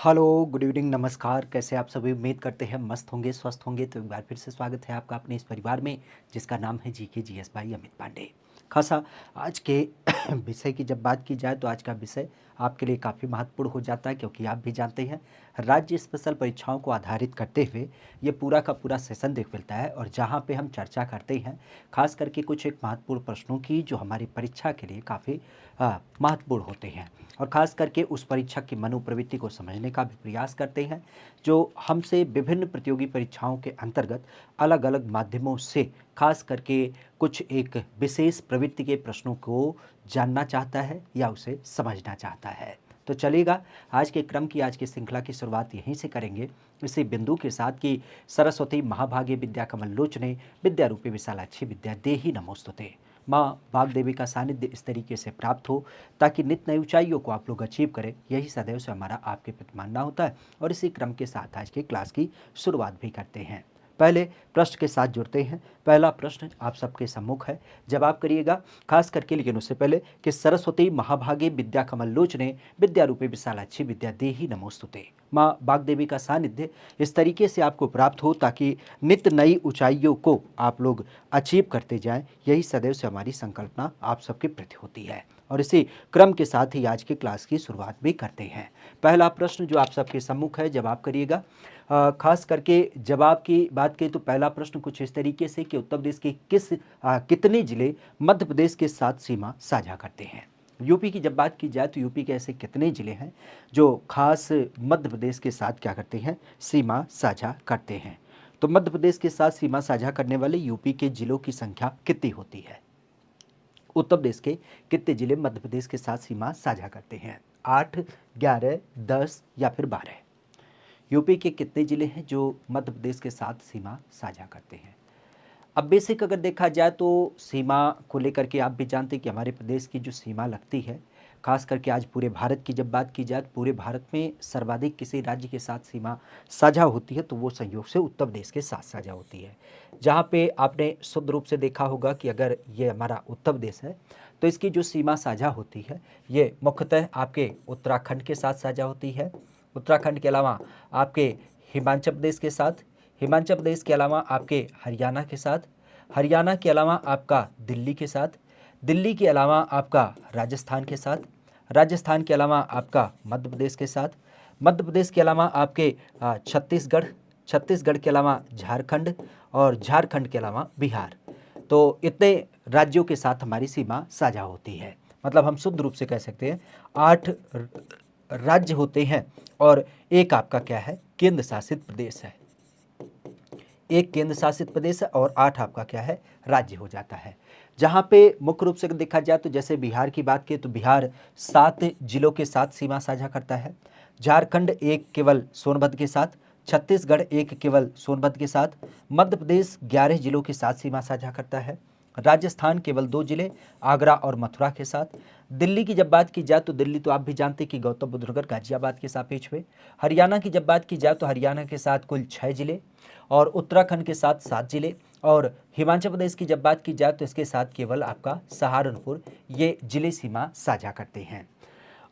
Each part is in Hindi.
हेलो, गुड इवनिंग, नमस्कार। कैसे आप सभी? उम्मीद करते हैं मस्त होंगे, स्वस्थ होंगे। तो एक बार फिर से स्वागत है आपका अपने इस परिवार में, जिसका नाम है GK GS by Amit Pandey. खासा आज के विषय की जब बात की जाए तो आज का विषय आपके लिए काफ़ी महत्वपूर्ण हो जाता है, क्योंकि आप भी जानते हैं राज्य स्पेशल परीक्षाओं को आधारित करते हुए ये पूरा का पूरा सेशन देख मिलता है, और जहाँ पे हम चर्चा करते हैं खास करके कुछ एक महत्वपूर्ण प्रश्नों की जो हमारी परीक्षा के लिए काफ़ी महत्वपूर्ण होते हैं, और ख़ास करके उस परीक्षक की मनोप्रवृत्ति को समझने का भी प्रयास करते हैं, जो हमसे विभिन्न प्रतियोगी परीक्षाओं के अंतर्गत अलग अलग माध्यमों से खास करके कुछ एक विशेष प्रवृत्ति के प्रश्नों को जानना चाहता है या उसे समझना चाहता है। तो चलिएगा, आज के क्रम की, आज की श्रृंखला की शुरुआत यहीं से करेंगे, इसी बिंदु के साथ कि सरस्वती महाभागे विद्या कमल लोचने विद्या रूपी विशालाक्षी विद्या देही नमोस्तुते। माँ वाग्देवी का सानिध्य इस तरीके से प्राप्त हो ताकि नित्य नई ऊंचाइयों को आप लोग अचीव करें, यही सदैव से हमारा आपके प्रति मानना होता है। और इसी क्रम के साथ आज के क्लास की शुरुआत भी करते हैं। पहले प्रश्न के साथ जुड़ते हैं। पहला प्रश्न आप सबके सम्मुख है, जवाब करिएगा खास करके, लेकिन उससे पहले कि सरस्वती महाभागे विद्या कमल लोचने विद्या रूपी विशालाक्षी विद्या देही नमोस्तुते। माँ वाग्देवी का सानिध्य इस तरीके से आपको प्राप्त हो ताकि नित्य नई ऊंचाइयों को आप लोग अचीव करते जाएं, यही सदैव से हमारी संकल्पना आप सबके प्रति होती है। और इसी क्रम के साथ ही आज की क्लास की शुरुआत भी करते हैं। पहला प्रश्न जो आप सबके सम्मुख है, जवाब करिएगा। खास करके जवाब की बात करें तो पहला प्रश्न कुछ इस तरीके से कि उत्तर प्रदेश के कितने जिले मध्य प्रदेश के साथ सीमा साझा करते हैं। यूपी की जब बात की जाए तो यूपी के ऐसे कितने जिले हैं जो खास मध्य प्रदेश के साथ क्या करते हैं, सीमा साझा करते हैं। तो मध्य प्रदेश के साथ सीमा साझा करने वाले यूपी के जिलों की संख्या कितनी होती है? उत्तर प्रदेश के कितने जिले मध्य प्रदेश के साथ सीमा साझा करते हैं? 8, 11, 10 या फिर 12? यूपी के कितने जिले हैं जो मध्य प्रदेश के साथ सीमा साझा करते हैं? अब बेसिक अगर देखा जाए तो सीमा को लेकर के आप भी जानते हैं कि हमारे प्रदेश की जो सीमा लगती है, खास करके आज पूरे भारत की जब बात की जाए तो पूरे भारत में सर्वाधिक किसी राज्य के साथ सीमा साझा होती है तो वो संयोग से उत्तर प्रदेश के साथ साझा होती है। जहाँ पे आपने शुद्ध रूप से देखा होगा कि अगर ये हमारा उत्तर प्रदेश है तो इसकी जो सीमा साझा होती है ये मुख्यतः आपके उत्तराखंड के साथ साझा होती है। उत्तराखंड के अलावा आपके हिमाचल प्रदेश के साथ, हिमाचल प्रदेश के अलावा आपके हरियाणा के साथ, हरियाणा के अलावा आपका दिल्ली के साथ, दिल्ली के अलावा आपका राजस्थान के साथ, राजस्थान के अलावा आपका मध्य प्रदेश के साथ, मध्य प्रदेश के अलावा आपके छत्तीसगढ़, छत्तीसगढ़ के अलावा झारखंड, और झारखंड के अलावा बिहार। तो इतने राज्यों के साथ हमारी सीमा साझा होती है। मतलब हम शुद्ध रूप से कह सकते हैं 8 राज्य होते हैं और एक आपका क्या है, केंद्र शासित प्रदेश है। एक केंद्र शासित प्रदेश है और 8 आपका क्या है, राज्य हो जाता है। जहाँ पे मुख्य रूप से अगर देखा जाए तो जैसे बिहार की बात की तो बिहार 7 जिलों के साथ सीमा साझा करता है। झारखंड एक केवल सोनभद्र के साथ, छत्तीसगढ़ एक केवल सोनभद्र के साथ, मध्य प्रदेश 11 जिलों के साथ सीमा साझा करता है। राजस्थान केवल 2 जिले, आगरा और मथुरा के साथ। दिल्ली की जब बात की जाए तो दिल्ली तो आप भी जानते हैं कि गौतम बुद्ध नगर गाजियाबाद के सापेक्ष में। हरियाणा की जब बात की जाए तो हरियाणा के साथ कुल 6 जिले, और उत्तराखंड के साथ 7 जिले, और हिमाचल प्रदेश की जब बात की जाए तो इसके साथ केवल आपका सहारनपुर, ये जिले सीमा साझा करते हैं।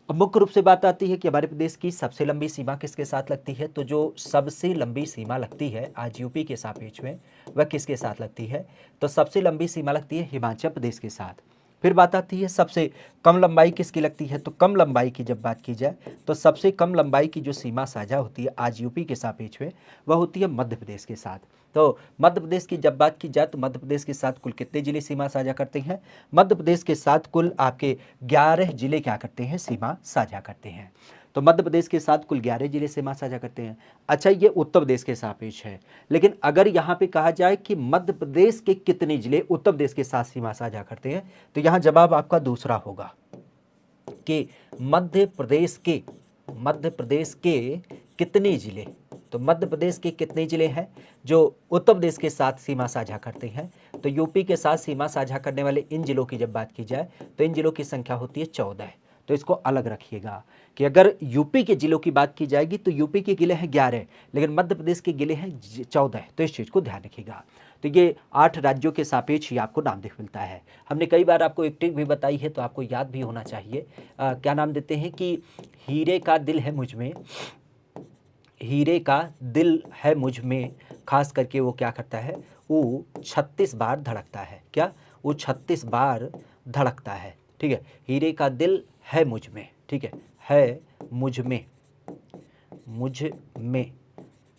अब मुख्य रूप से बात आती है कि हमारे प्रदेश की सबसे लंबी सीमा किसके साथ लगती है, तो जो सबसे लंबी सीमा लगती है आज यूपी के सापेक्ष में वह किसके साथ लगती है, तो सबसे लंबी सीमा लगती है हिमाचल प्रदेश के साथ। फिर बात आती है सबसे कम लंबाई किसकी लगती है, तो कम लंबाई की जब बात की जाए तो सबसे कम लंबाई की जो सीमा साझा होती है आज यूपी के सापेक्ष में वह होती है मध्य प्रदेश के साथ। तो मध्य प्रदेश की जब बात की जाए तो मध्य प्रदेश के साथ कुल कितने जिले सीमा साझा करते हैं, मध्य प्रदेश के साथ कुल आपके 11 जिले क्या करते हैं, सीमा साझा करते हैं। तो मध्य प्रदेश के साथ कुल 11 जिले सीमा साझा करते हैं। अच्छा, ये उत्तर प्रदेश के सापेक्ष है, लेकिन अगर यहाँ पे कहा जाए कि मध्य प्रदेश के कितने जिले उत्तर प्रदेश के साथ सीमा साझा करते हैं, तो यहाँ जवाब आपका दूसरा होगा कि मध्य प्रदेश के कितने जिले। तो मध्य प्रदेश के कितने जिले हैं जो उत्तर प्रदेश के साथ सीमा साझा करते हैं, तो यूपी के साथ सीमा साझा करने वाले इन जिलों की जब बात की जाए तो इन जिलों की संख्या होती है 14। तो इसको अलग रखिएगा कि अगर यूपी के जिलों की बात की जाएगी तो यूपी के जिले हैं 11, लेकिन मध्य प्रदेश के जिले हैं 14। तो इस चीज़ को ध्यान रखिएगा। तो ये 8 राज्यों के सापेक्ष ही आपको नाम दिख मिलता है। हमने कई बार आपको एक ट्रिक भी बताई है तो आपको याद भी होना चाहिए। क्या नाम देते हैं कि हीरे का दिल है मुझ में, हीरे का दिल है मुझ में, खास करके वो क्या करता है, वो 36 बार धड़कता है। क्या? वो 36 बार धड़कता है। ठीक है, हीरे का दिल है मुझ में, ठीक है मुझ में, मुझ में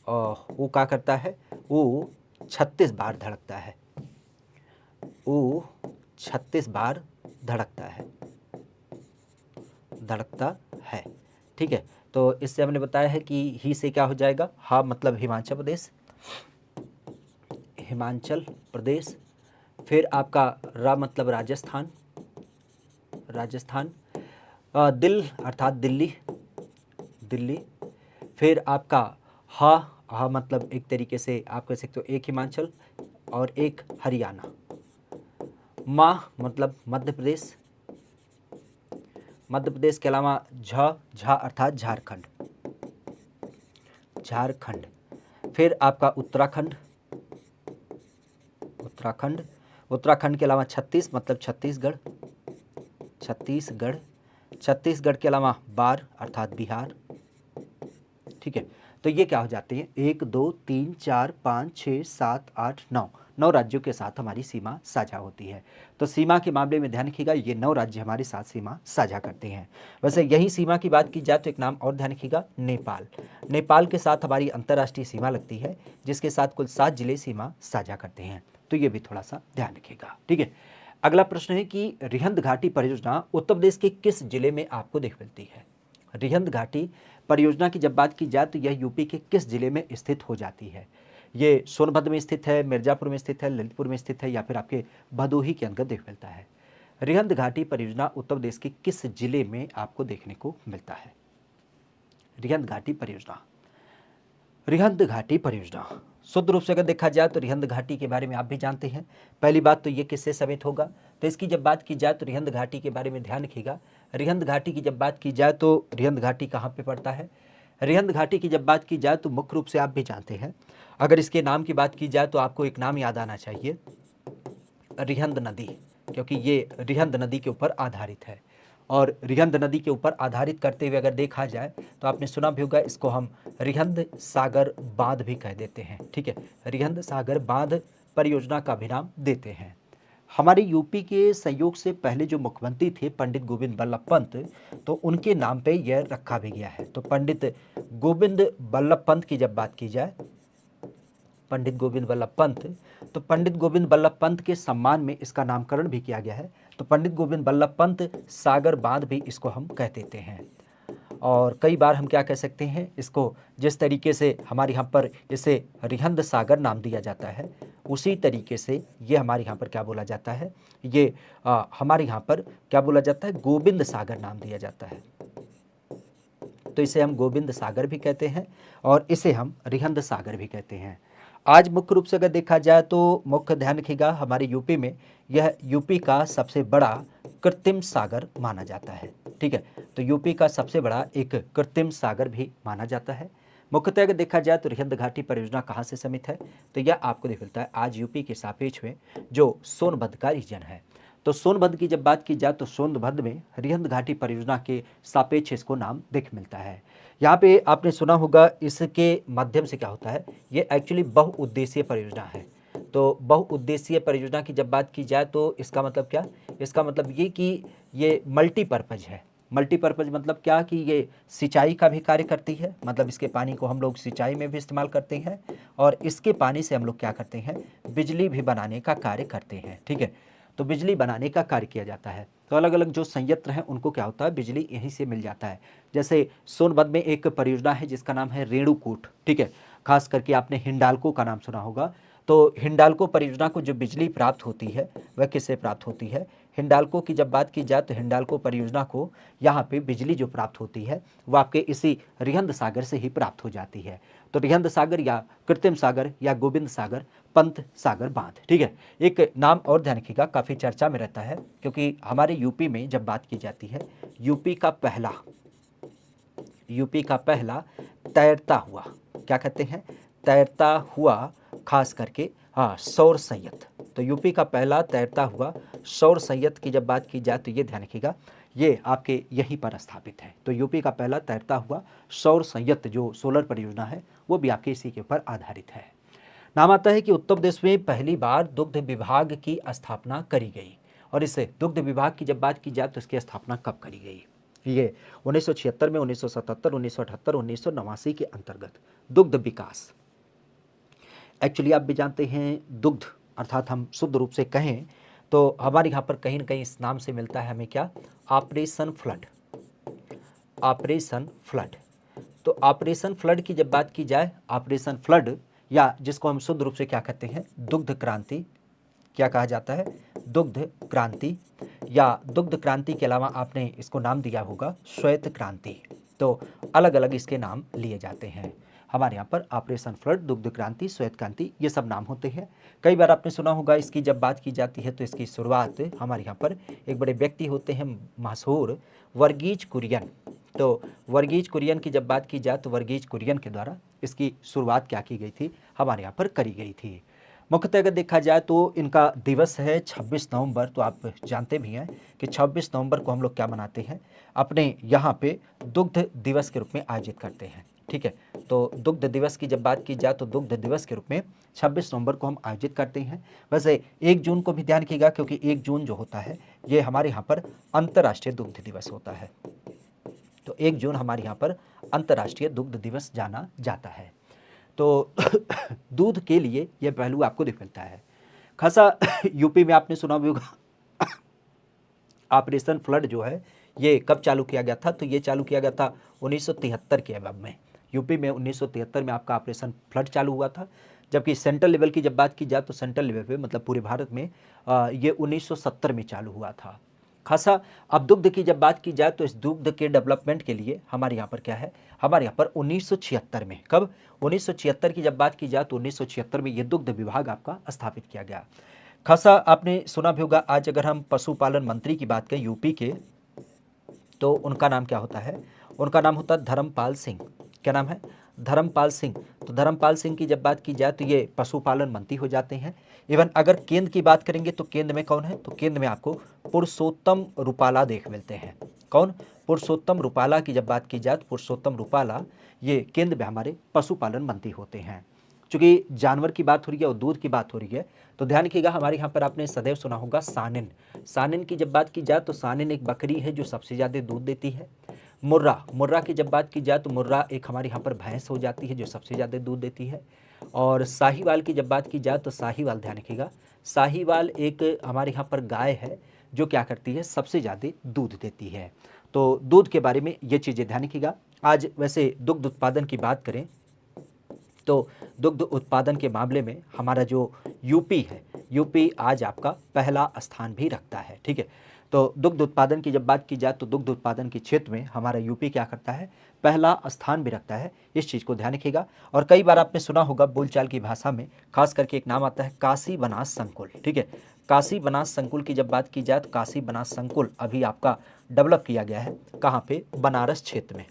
वो क्या करता है, वो 36 बार धड़कता है, वो 36 बार धड़कता है, धड़कता है। ठीक है, तो इससे हमने बताया है कि ही से क्या हो जाएगा, हा मतलब हिमाचल प्रदेश, हिमाचल प्रदेश। फिर आपका रा मतलब राजस्थान, राजस्थान। दिल अर्थात दिल्ली, दिल्ली। फिर आपका हा, हा मतलब एक तरीके से आप कह सकते हो एक हिमाचल और एक हरियाणा। माँ मतलब मध्य प्रदेश, मध्य प्रदेश के अलावा झा, झा अर्थात झारखंड, झारखंड। फिर आपका उत्तराखंड, उत्तराखंड। उत्तराखंड के अलावा छत्तीस मतलब छत्तीसगढ़, छत्तीसगढ़। छत्तीसगढ़ के अलावा बार अर्थात बिहार। ठीक है, तो ये क्या हो जाते हैं, 1 2 3 4 5 6 7 8 9, 9 राज्यों के साथ हमारी सीमा साझा होती है। तो सीमा के मामले में ध्यान रखिएगा, ये 9 राज्य हमारे साथ सीमा साझा करते हैं। वैसे यही सीमा की बात की जाए तो एक नाम और ध्यान रखिएगा, नेपाल। नेपाल के साथ हमारी अंतर्राष्ट्रीय सीमा लगती है, जिसके साथ कुल 7 जिले सीमा साझा करते हैं। तो ये भी थोड़ा सा ध्यान रखिएगा। ठीक है, अगला प्रश्न है कि रिहंद घाटी परियोजना उत्तर प्रदेश के किस जिले में आपको देख मिलती है। रिहंद घाटी परियोजना की जब बात की जाए तो यह यूपी के किस जिले में स्थित हो जाती है। ये सोनभद्र में स्थित है, मिर्जापुर में स्थित है, ललितपुर में स्थित है, या फिर आपके भदोही के अंतर्गत देख मिलता है। रिहंद घाटी परियोजना उत्तर प्रदेश के किस जिले में आपको देखने को मिलता है। रिहंद घाटी परियोजना, रिहंद घाटी परियोजना शुद्ध रूप से अगर देखा जाए तो रिहंद घाटी के बारे में आप भी जानते हैं। पहली बात तो ये किससे समेत होगा, तो इसकी जब बात की जाए तो रिहंद घाटी के बारे में ध्यान रखिएगा। रिहंद घाटी की जब बात की जाए तो रिहंद घाटी कहाँ पे पड़ता है। रिहंद घाटी की जब बात की जाए तो मुख्य रूप से आप भी जानते हैं, अगर इसके नाम की बात की जाए तो आपको एक नाम याद आना चाहिए, रिहंद नदी, क्योंकि ये रिहंद नदी के ऊपर आधारित है। और रिहंद नदी के ऊपर आधारित करते हुए अगर देखा जाए तो आपने सुना भी होगा, इसको हम रिहंद सागर बांध भी कह देते हैं। ठीक है, रिहंद सागर बांध परियोजना का भी नाम देते हैं। हमारे यूपी के संयोग से पहले जो मुख्यमंत्री थे पंडित गोविंद बल्लभ पंत, तो उनके नाम पे यह रखा भी गया है। तो पंडित गोविंद बल्लभ पंत की जब बात की जाए, पंडित गोविंद बल्लभ पंत, तो पंडित गोविंद बल्लभ पंत के सम्मान में इसका नामकरण भी किया गया है। तो पंडित गोविंद बल्लभ पंत सागर बांध भी इसको हम कह देते हैं। और कई बार हम क्या कह सकते हैं इसको, जिस तरीके से हमारे यहाँ पर इसे रिहंद सागर नाम दिया जाता है, उसी तरीके से ये हमारे यहाँ पर क्या बोला जाता है, ये हमारे यहाँ पर क्या बोला जाता है, गोविंद सागर नाम दिया जाता है। तो इसे हम गोविंद सागर भी कहते हैं और इसे हम रिहंद सागर भी कहते हैं। आज मुख्य रूप से अगर देखा जाए तो मुख्य ध्यान रखिएगा, हमारे यूपी में यह यूपी का सबसे बड़ा कृत्रिम सागर माना जाता है। ठीक है, तो यूपी का सबसे बड़ा एक कृत्रिम सागर भी माना जाता है। मुख्यतः अगर देखा जाए तो रिहंद घाटी परियोजना कहाँ से समित है, तो यह आपको देख मिलता है आज यूपी के सापेक्ष में जो सोनभद्र का रीजन है। तो सोनभद्र की जब बात की जाए तो सोनभद्र में रिहंद घाटी परियोजना के सापेक्ष इसको नाम देख मिलता है। यहाँ पे आपने सुना होगा, इसके माध्यम से क्या होता है, ये एक्चुअली बहुउद्देशीय परियोजना है। तो बहुउद्देशीय परियोजना की जब बात की जाए तो इसका मतलब क्या, इसका मतलब ये कि ये मल्टीपर्पज है। मल्टीपर्पज मतलब क्या कि ये सिंचाई का भी कार्य करती है, मतलब इसके पानी को हम लोग सिंचाई में भी इस्तेमाल करते हैं और इसके पानी से हम लोग क्या करते हैं, बिजली भी बनाने का कार्य करते हैं। ठीक है, तो बिजली बनाने का कार्य किया जाता है। तो अलग अलग जो संयंत्र हैं उनको क्या होता है, बिजली यहीं से मिल जाता है। जैसे सोनभद्र में एक परियोजना है जिसका नाम है रेणुकूट। ठीक है, खास करके आपने हिंडाल्को का नाम सुना होगा। तो हिंडाल्को परियोजना को जो बिजली प्राप्त होती है वह किससे प्राप्त होती है, हिंडाल्को की जब बात की जाए तो हिंडाल्को परियोजना को यहाँ पे बिजली जो प्राप्त होती है वो आपके इसी रिहंद सागर से ही प्राप्त हो जाती है। तो रिहंद सागर या कृत्रिम सागर या गोविंद सागर पंत सागर बांध। ठीक है, एक नाम और ध्यान रखिएगा, काफ़ी चर्चा में रहता है क्योंकि हमारे यूपी में जब बात की जाती है, यूपी का पहला, यूपी का पहला तैरता हुआ, क्या कहते हैं, तैरता हुआ, खास करके हाँ सौर संयंत्र, तो यूपी का पहला तैरता हुआ सौर संयंत्र की जब बात की जाए तो ये ध्यान रखिएगा, ये आपके यहीं पर स्थापित है। तो यूपी का पहला तैरता हुआ सौर संयंत्र जो सोलर परियोजना है वो भी आपके इसी के ऊपर आधारित है। नाम आता है कि उत्तर प्रदेश में पहली बार दुग्ध विभाग की स्थापना करी गई। और इस दुग्ध विभाग की जब बात की जाए तो इसकी स्थापना कब करी गई? ये 1976 में, 1977, 1978, 1989 के अंतर्गत दुग्ध विकास। एक्चुअली आप भी जानते हैं दुग्ध अर्थात हम शुद्ध रूप से कहें तो हमारे यहाँ पर कहीं ना कहीं इस नाम से मिलता है हमें क्या? Operation flood. Operation flood. तो ऑपरेशन फ्लड की जब बात की जाए, ऑपरेशन फ्लड या जिसको हम शुद्ध रूप से क्या कहते हैं? दुग्ध क्रांति। क्या कहा जाता है? दुग्ध क्रांति। या दुग्ध क्रांति के अलावा आपने इसको नाम दिया होगा श्वेत क्रांति। तो अलग अलग इसके नाम लिए जाते हैं हमारे यहाँ पर, ऑपरेशन फ्लड, दुग्ध क्रांति, श्वेत क्रांति, ये सब नाम होते हैं। कई बार आपने सुना होगा इसकी जब बात की जाती है तो इसकी शुरुआत हमारे यहाँ पर एक बड़े व्यक्ति होते हैं मशहूर वर्गीज कुरियन। तो वर्गीज कुरियन की जब बात की जाए तो वर्गीज कुरियन के द्वारा इसकी शुरुआत क्या की गई थी? हमारे यहाँ पर करी गई थी। मुख्यतः अगर देखा जाए तो इनका दिवस है 26 नवंबर। तो आप जानते भी हैं कि 26 नवंबर को हम लोग क्या मनाते हैं? अपने यहाँ पे दुग्ध दिवस के रूप में आयोजित करते हैं। ठीक है, तो दुग्ध दिवस की जब बात की जाए तो दुग्ध दिवस के रूप में 26 नवंबर को हम आयोजित करते हैं। वैसे 1 जून को भी ध्यान रखिएगा क्योंकि 1 जून जो होता है ये हमारे यहाँ पर अंतर्राष्ट्रीय दुग्ध दिवस होता है। तो 1 जून हमारे यहाँ पर अंतर्राष्ट्रीय दुग्ध दिवस जाना जाता है। तो दूध के लिए यह पहलू आपको दिख मिलता है। खासा यूपी में आपने सुना भी होगा ऑपरेशन फ्लड जो है ये कब चालू किया गया था? तो ये चालू किया गया था 1973 के अबब में। यूपी में 1973 में आपका ऑपरेशन फ्लड चालू हुआ था। जबकि सेंट्रल लेवल की जब बात की जाए तो सेंट्रल लेवल पे मतलब पूरे भारत में ये 1970 में चालू हुआ था। खासा अब दुग्ध की जब बात की जाए तो इस दुग्ध के डेवलपमेंट के लिए हमारे यहाँ पर क्या है? हमारे यहाँ पर 1976 में, कब? 1976 की जब बात की जाए तो 1976 में ये दुग्ध विभाग आपका स्थापित किया गया। खासा आपने सुना भी होगा, आज अगर हम पशुपालन मंत्री की बात करें यूपी के तो उनका नाम क्या होता है? उनका नाम होता है धर्मपाल सिंह। क्या नाम है? धर्मपाल सिंह। तो धर्मपाल सिंह की जब बात की जाए तो ये पशुपालन मंत्री हो जाते हैं। इवन अगर केंद्र की बात करेंगे तो केंद्र में कौन है? तो केंद्र में आपको पुरुषोत्तम रूपाला देख मिलते हैं। कौन? पुरुषोत्तम रूपाला की जब बात की जाए तो पुरुषोत्तम रूपाला ये केंद्र में हमारे पशुपालन मंत्री होते हैं। चूंकि जानवर की बात हो रही है और दूध की बात हो रही है तो ध्यान रखिएगा, हमारे यहाँ पर आपने सदैव सुना होगा सानिन। सानिन की जब बात की जाए तो सानिन एक बकरी है जो सबसे ज़्यादा दूध देती है। मुर्रा, मुर्रा की जब बात की जाए तो मुर्रा एक हमारे यहाँ पर भैंस हो जाती है जो सबसे ज़्यादा दूध देती है। और साहीवाल की जब बात की जाए तो साहीवाल, ध्यान रखिएगा, साहीवाल एक हमारे यहाँ पर गाय है जो क्या करती है? सबसे ज़्यादा दूध देती है। तो दूध के बारे में ये चीज़ें ध्यान रखिएगा। आज वैसे दुग्ध उत्पादन की बात करें तो दुग्ध उत्पादन के मामले में हमारा जो यूपी है, यूपी आज आपका पहला स्थान भी रखता है। ठीक है, तो दुग्ध उत्पादन की जब बात की जाए तो दुग्ध उत्पादन के क्षेत्र में हमारा यूपी क्या करता है? पहला स्थान भी रखता है। इस चीज़ को ध्यान रखिएगा। और कई बार आपने सुना होगा बोलचाल की भाषा में खास करके एक नाम आता है काशी बनास संकुल। ठीक है, काशी बनास संकुल की जब बात की जाए तो काशी बनास संकुल अभी आपका डेवलप किया गया है। कहाँ पे? बनारस क्षेत्र में।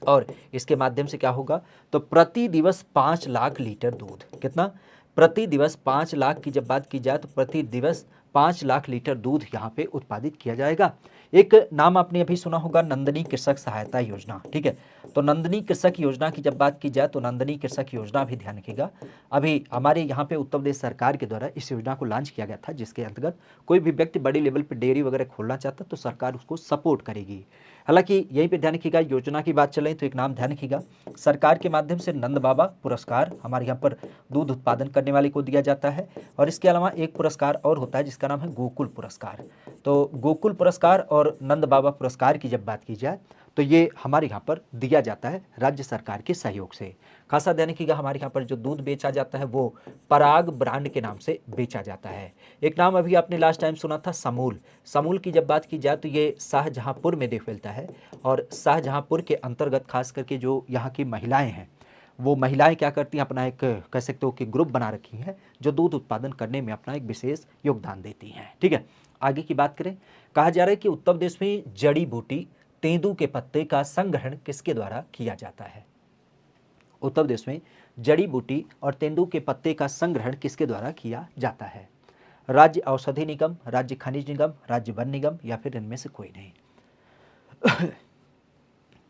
और इसके माध्यम से क्या होगा? तो प्रति दिवस 5 लाख लीटर दूध। कितना? प्रति दिवस 5 लाख की जब बात की जाए तो प्रति दिवस 5 लाख लीटर दूध यहाँ पे उत्पादित किया जाएगा। एक नाम आपने अभी सुना होगा नंदिनी कृषक सहायता योजना। ठीक है, तो नंदिनी कृषक योजना की जब बात की जाए तो नंदिनी कृषक योजना भी ध्यान रखिएगा, अभी हमारे यहाँ पे उत्तर प्रदेश सरकार के द्वारा इस योजना को लॉन्च किया गया था, जिसके अंतर्गत कोई भी व्यक्ति बड़ी लेवल पर डेयरी वगैरह खोलना चाहता तो सरकार उसको सपोर्ट करेगी। हालांकि यहीं पे ध्यान रखिएगा, योजना की बात चले तो एक नाम ध्यान रखिएगा, सरकार के माध्यम से नंद बाबा पुरस्कार हमारे यहाँ पर दूध उत्पादन करने वाले को दिया जाता है। और इसके अलावा एक पुरस्कार और होता है जिसका नाम है गोकुल पुरस्कार। तो गोकुल पुरस्कार और नंद बाबा पुरस्कार की जब बात की जाए तो ये हमारे यहाँ पर दिया जाता है राज्य सरकार के सहयोग से। खासा ध्यान रखिएगा, हमारे यहाँ पर जो दूध बेचा जाता है वो पराग ब्रांड के नाम से बेचा जाता है। एक नाम अभी आपने लास्ट टाइम सुना था समूल। समूल की जब बात की जाए तो ये शाहजहांपुर में देख मिलता है। और शाहजहांपुर के अंतर्गत खास करके जो यहाँ की महिलाएं हैं वो महिलाएं क्या करती हैं? अपना एक कह सकते हो कि ग्रुप बना रखी हैं जो दूध उत्पादन करने में अपना एक विशेष योगदान देती हैं। ठीक है, आगे की बात करें, कहा जा रहा है कि उत्तर प्रदेश में जड़ी बूटी तेंदू के पत्ते का संग्रहण किसके द्वारा किया जाता है? उत्तर प्रदेश में जड़ी बूटी और तेंदू के पत्ते का संग्रहण किसके द्वारा किया जाता है? राज्य औषधि निगम, राज्य खनिज निगम, राज्य वन निगम या फिर इनमें से कोई नहीं।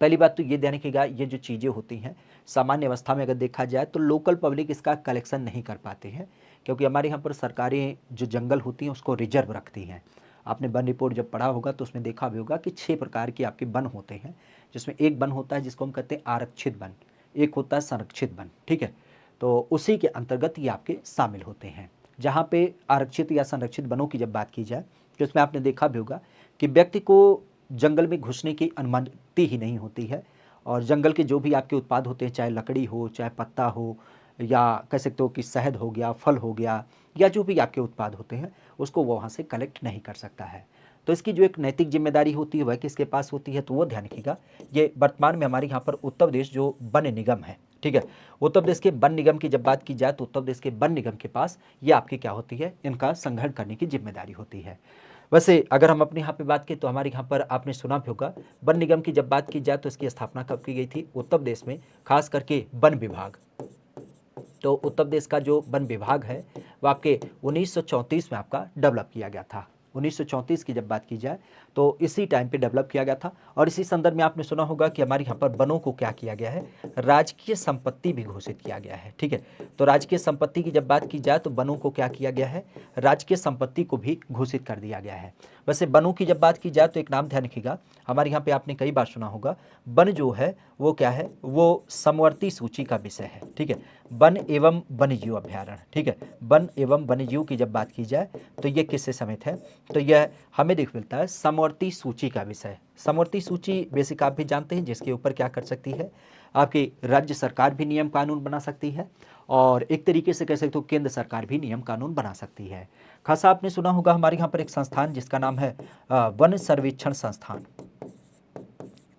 पहली बात तो ये ध्यान रखिएगा, ये जो चीज़ें होती हैं सामान्य अवस्था में अगर देखा जाए तो लोकल पब्लिक इसका कलेक्शन नहीं कर पाते हैं, क्योंकि हमारे यहाँ पर सरकारें जो जंगल होती हैं उसको रिजर्व रखती हैं। आपने वन रिपोर्ट जब पढ़ा होगा तो उसमें देखा भी होगा कि 6 प्रकार के आपके वन होते हैं, जिसमें एक वन होता है जिसको हम कहते हैं आरक्षित वन, एक होता है संरक्षित वन, ठीक है। तो उसी के अंतर्गत ये आपके शामिल होते हैं। जहाँ पे आरक्षित या संरक्षित वनों की जब बात की जाए तो इसमें आपने देखा भी होगा कि व्यक्ति को जंगल में घुसने की अनुमति ही नहीं होती है, और जंगल के जो भी आपके उत्पाद होते हैं, चाहे लकड़ी हो, चाहे पत्ता हो, या कह सकते हो कि शहद हो गया, फल हो गया, या जो भी आपके उत्पाद होते हैं उसको वो वहाँ से कलेक्ट नहीं कर सकता है। तो इसकी जो एक नैतिक जिम्मेदारी होती है वह किसके पास होती है, तो वो ध्यान रखिएगा। ये वर्तमान में हमारे यहाँ पर उत्तर प्रदेश जो वन निगम है, ठीक है, उत्तर प्रदेश के वन निगम की जब बात की जाए तो उत्तर प्रदेश के वन निगम के पास ये आपकी क्या होती है, इनका संग्रहण करने की जिम्मेदारी होती है। वैसे अगर हम अपने यहाँ पे बात करें तो हमारे यहाँ पर आपने सुना भी होगा, वन निगम की जब बात की जाए तो इसकी स्थापना कब की गई थी उत्तर प्रदेश में, खास करके वन विभाग। तो उत्तर प्रदेश का जो वन विभाग है वो आपके 1934 में आपका डेवलप किया गया था। 1934 की जब बात की जाए तो इसी टाइम पे डेवलप किया गया था। और इसी संदर्भ में आपने सुना होगा कि हमारे यहाँ पर वनों को क्या किया गया है, राजकीय संपत्ति भी घोषित किया गया है, ठीक है। तो राजकीय संपत्ति की जब बात की जाए तो वनों को क्या किया गया है, राजकीय संपत्ति को भी घोषित कर दिया गया है। वैसे वनों की जब बात की जाए तो एक नाम ध्यान रखिएगा, हमारे यहाँ पे आपने कई बार सुना होगा, वन जो है वो क्या है, वो समवर्ती सूची का विषय है, ठीक है। वन एवं वन्यजीव अभ्यारण्य, ठीक है, वन एवं वन्यजीव की जब बात की जाए तो ये किससे समेत है, तो यह हमें देख मिलता है समवर्ती सूची का विषय। समवर्ती सूची बेसिक आप भी जानते हैं, जिसके ऊपर क्या कर सकती है, आपकी राज्य सरकार भी नियम कानून बना सकती है, और एक तरीके से कह सकते हो केंद्र सरकार भी नियम कानून बना सकती है। खासा आपने सुना होगा हमारे यहाँ पर एक संस्थान जिसका नाम है वन सर्वेक्षण संस्थान।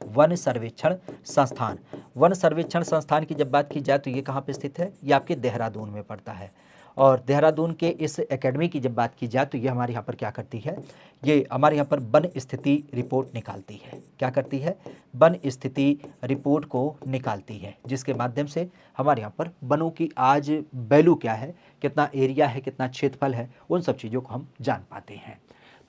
वन सर्वेक्षण संस्थान, वन सर्वेक्षण संस्थान की जब बात की जाए तो ये कहाँ पे स्थित है, ये आपके देहरादून में पड़ता है। और देहरादून के इस एकेडमी की जब बात की जाए तो ये हमारे यहाँ पर क्या करती है, ये हमारे यहाँ पर वन स्थिति रिपोर्ट निकालती है। क्या करती है, वन स्थिति रिपोर्ट को निकालती है, जिसके माध्यम से हमारे यहाँ पर वनों की आज वैल्यू क्या है, कितना एरिया है, कितना क्षेत्रफल है, उन सब चीज़ों को हम जान पाते हैं।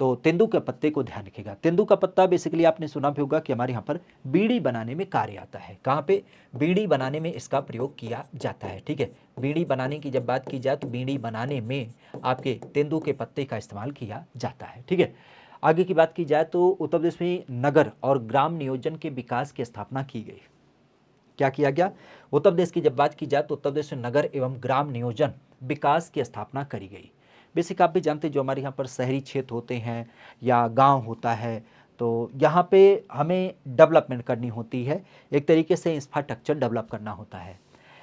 तो तेंदू के पत्ते को ध्यान रखिएगा। तेंदू का पत्ता बेसिकली आपने सुना भी होगा कि हमारे यहाँ पर बीड़ी बनाने में कार्य आता है। कहाँ पे, बीड़ी बनाने में इसका प्रयोग किया जाता है, ठीक है। बीड़ी बनाने की जब बात की जाए तो बीड़ी बनाने में आपके तेंदू के पत्ते का इस्तेमाल किया जाता है, ठीक है। आगे की बात की जाए तो उत्तर प्रदेश में नगर और ग्राम नियोजन के विकास की स्थापना की गई। क्या किया गया, उत्तर प्रदेश की जब बात की जाए तो उत्तर प्रदेश में नगर एवं ग्राम नियोजन विकास की स्थापना करी गई। बेसिक आप भी जानते हैं, जो हमारे यहाँ पर शहरी क्षेत्र होते हैं या गांव होता है, तो यहाँ पे हमें डेवलपमेंट करनी होती है, एक तरीके से इंफ्रास्ट्रक्चर डेवलप करना होता है।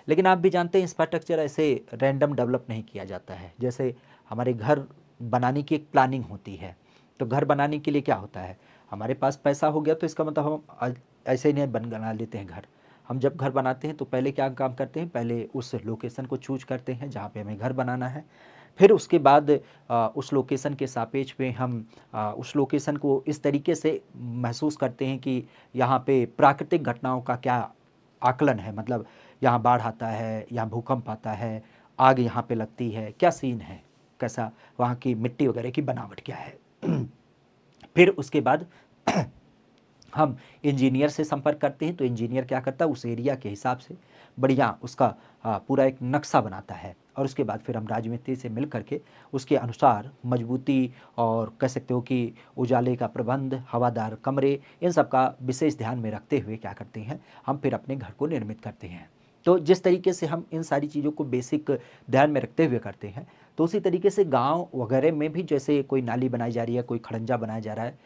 लेकिन आप भी जानते हैं इंफ्रास्ट्रक्चर ऐसे रैंडम डेवलप नहीं किया जाता है। जैसे हमारे घर बनाने की एक प्लानिंग होती है, तो घर बनाने के लिए क्या होता है, हमारे पास पैसा हो गया तो इसका मतलब हम ऐसे ही नहीं बना लेते हैं घर। हम जब घर बनाते हैं तो पहले क्या काम करते हैं, पहले उस लोकेशन को चूज करते हैं जहाँ पे हमें घर बनाना है। फिर उसके बाद उस लोकेशन के सापेक्ष में हम उस लोकेशन को इस तरीके से महसूस करते हैं कि यहाँ पे प्राकृतिक घटनाओं का क्या आकलन है, मतलब यहाँ बाढ़ आता है, यहाँ भूकंप आता है, आग यहाँ पे लगती है, क्या सीन है, कैसा वहाँ की मिट्टी वगैरह की बनावट क्या है। फिर उसके बाद हम इंजीनियर से संपर्क करते हैं, तो इंजीनियर क्या करता है, उस एरिया के हिसाब से बढ़िया उसका पूरा एक नक्शा बनाता है, और उसके बाद फिर हम राजमिस्त्री से मिल करके उसके अनुसार मजबूती और कह सकते हो कि उजाले का प्रबंध, हवादार कमरे, इन सब का विशेष ध्यान में रखते हुए क्या करते हैं, हम फिर अपने घर को निर्मित करते हैं। तो जिस तरीके से हम इन सारी चीज़ों को बेसिक ध्यान में रखते हुए करते हैं, तो उसी तरीके से गांव वगैरह में भी जैसे कोई नाली बनाई जा रही है, कोई खड़ंजा बनाया जा रहा है,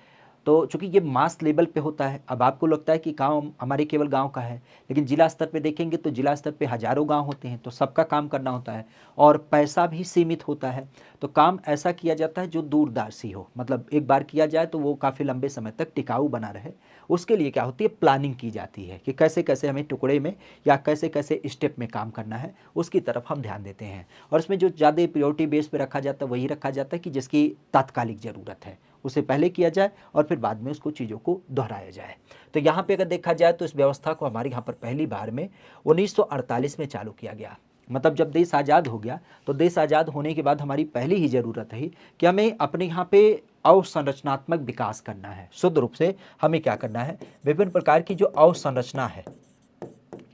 तो चूंकि ये मास लेवल पे होता है, अब आपको लगता है कि गांव हमारे केवल गांव का है, लेकिन जिला स्तर पे देखेंगे तो जिला स्तर पे हजारों गांव होते हैं, तो सबका काम करना होता है और पैसा भी सीमित होता है। तो काम ऐसा किया जाता है जो दूरदर्शी हो, मतलब एक बार किया जाए तो वो काफ़ी लंबे समय तक टिकाऊ बना रहे। उसके लिए क्या होती है, प्लानिंग की जाती है कि कैसे कैसे हमें टुकड़े में या कैसे कैसे स्टेप में काम करना है, उसकी तरफ हम ध्यान देते हैं। और इसमें जो ज़्यादा प्रायोरिटी बेस पे रखा जाता है वही रखा जाता है कि जिसकी तात्कालिक ज़रूरत है, उसे पहले किया जाए और फिर बाद में उसको चीज़ों को दोहराया जाए। तो यहाँ पे अगर देखा जाए तो इस व्यवस्था को हमारे यहाँ पर पहली बार में 1948 में चालू किया गया। मतलब जब देश आज़ाद हो गया तो देश आज़ाद होने के बाद हमारी पहली ही ज़रूरत है कि हमें अपने यहाँ पे अवसंरचनात्मक विकास करना है। शुद्ध रूप से हमें क्या करना है, विभिन्न प्रकार की जो अवसंरचना है,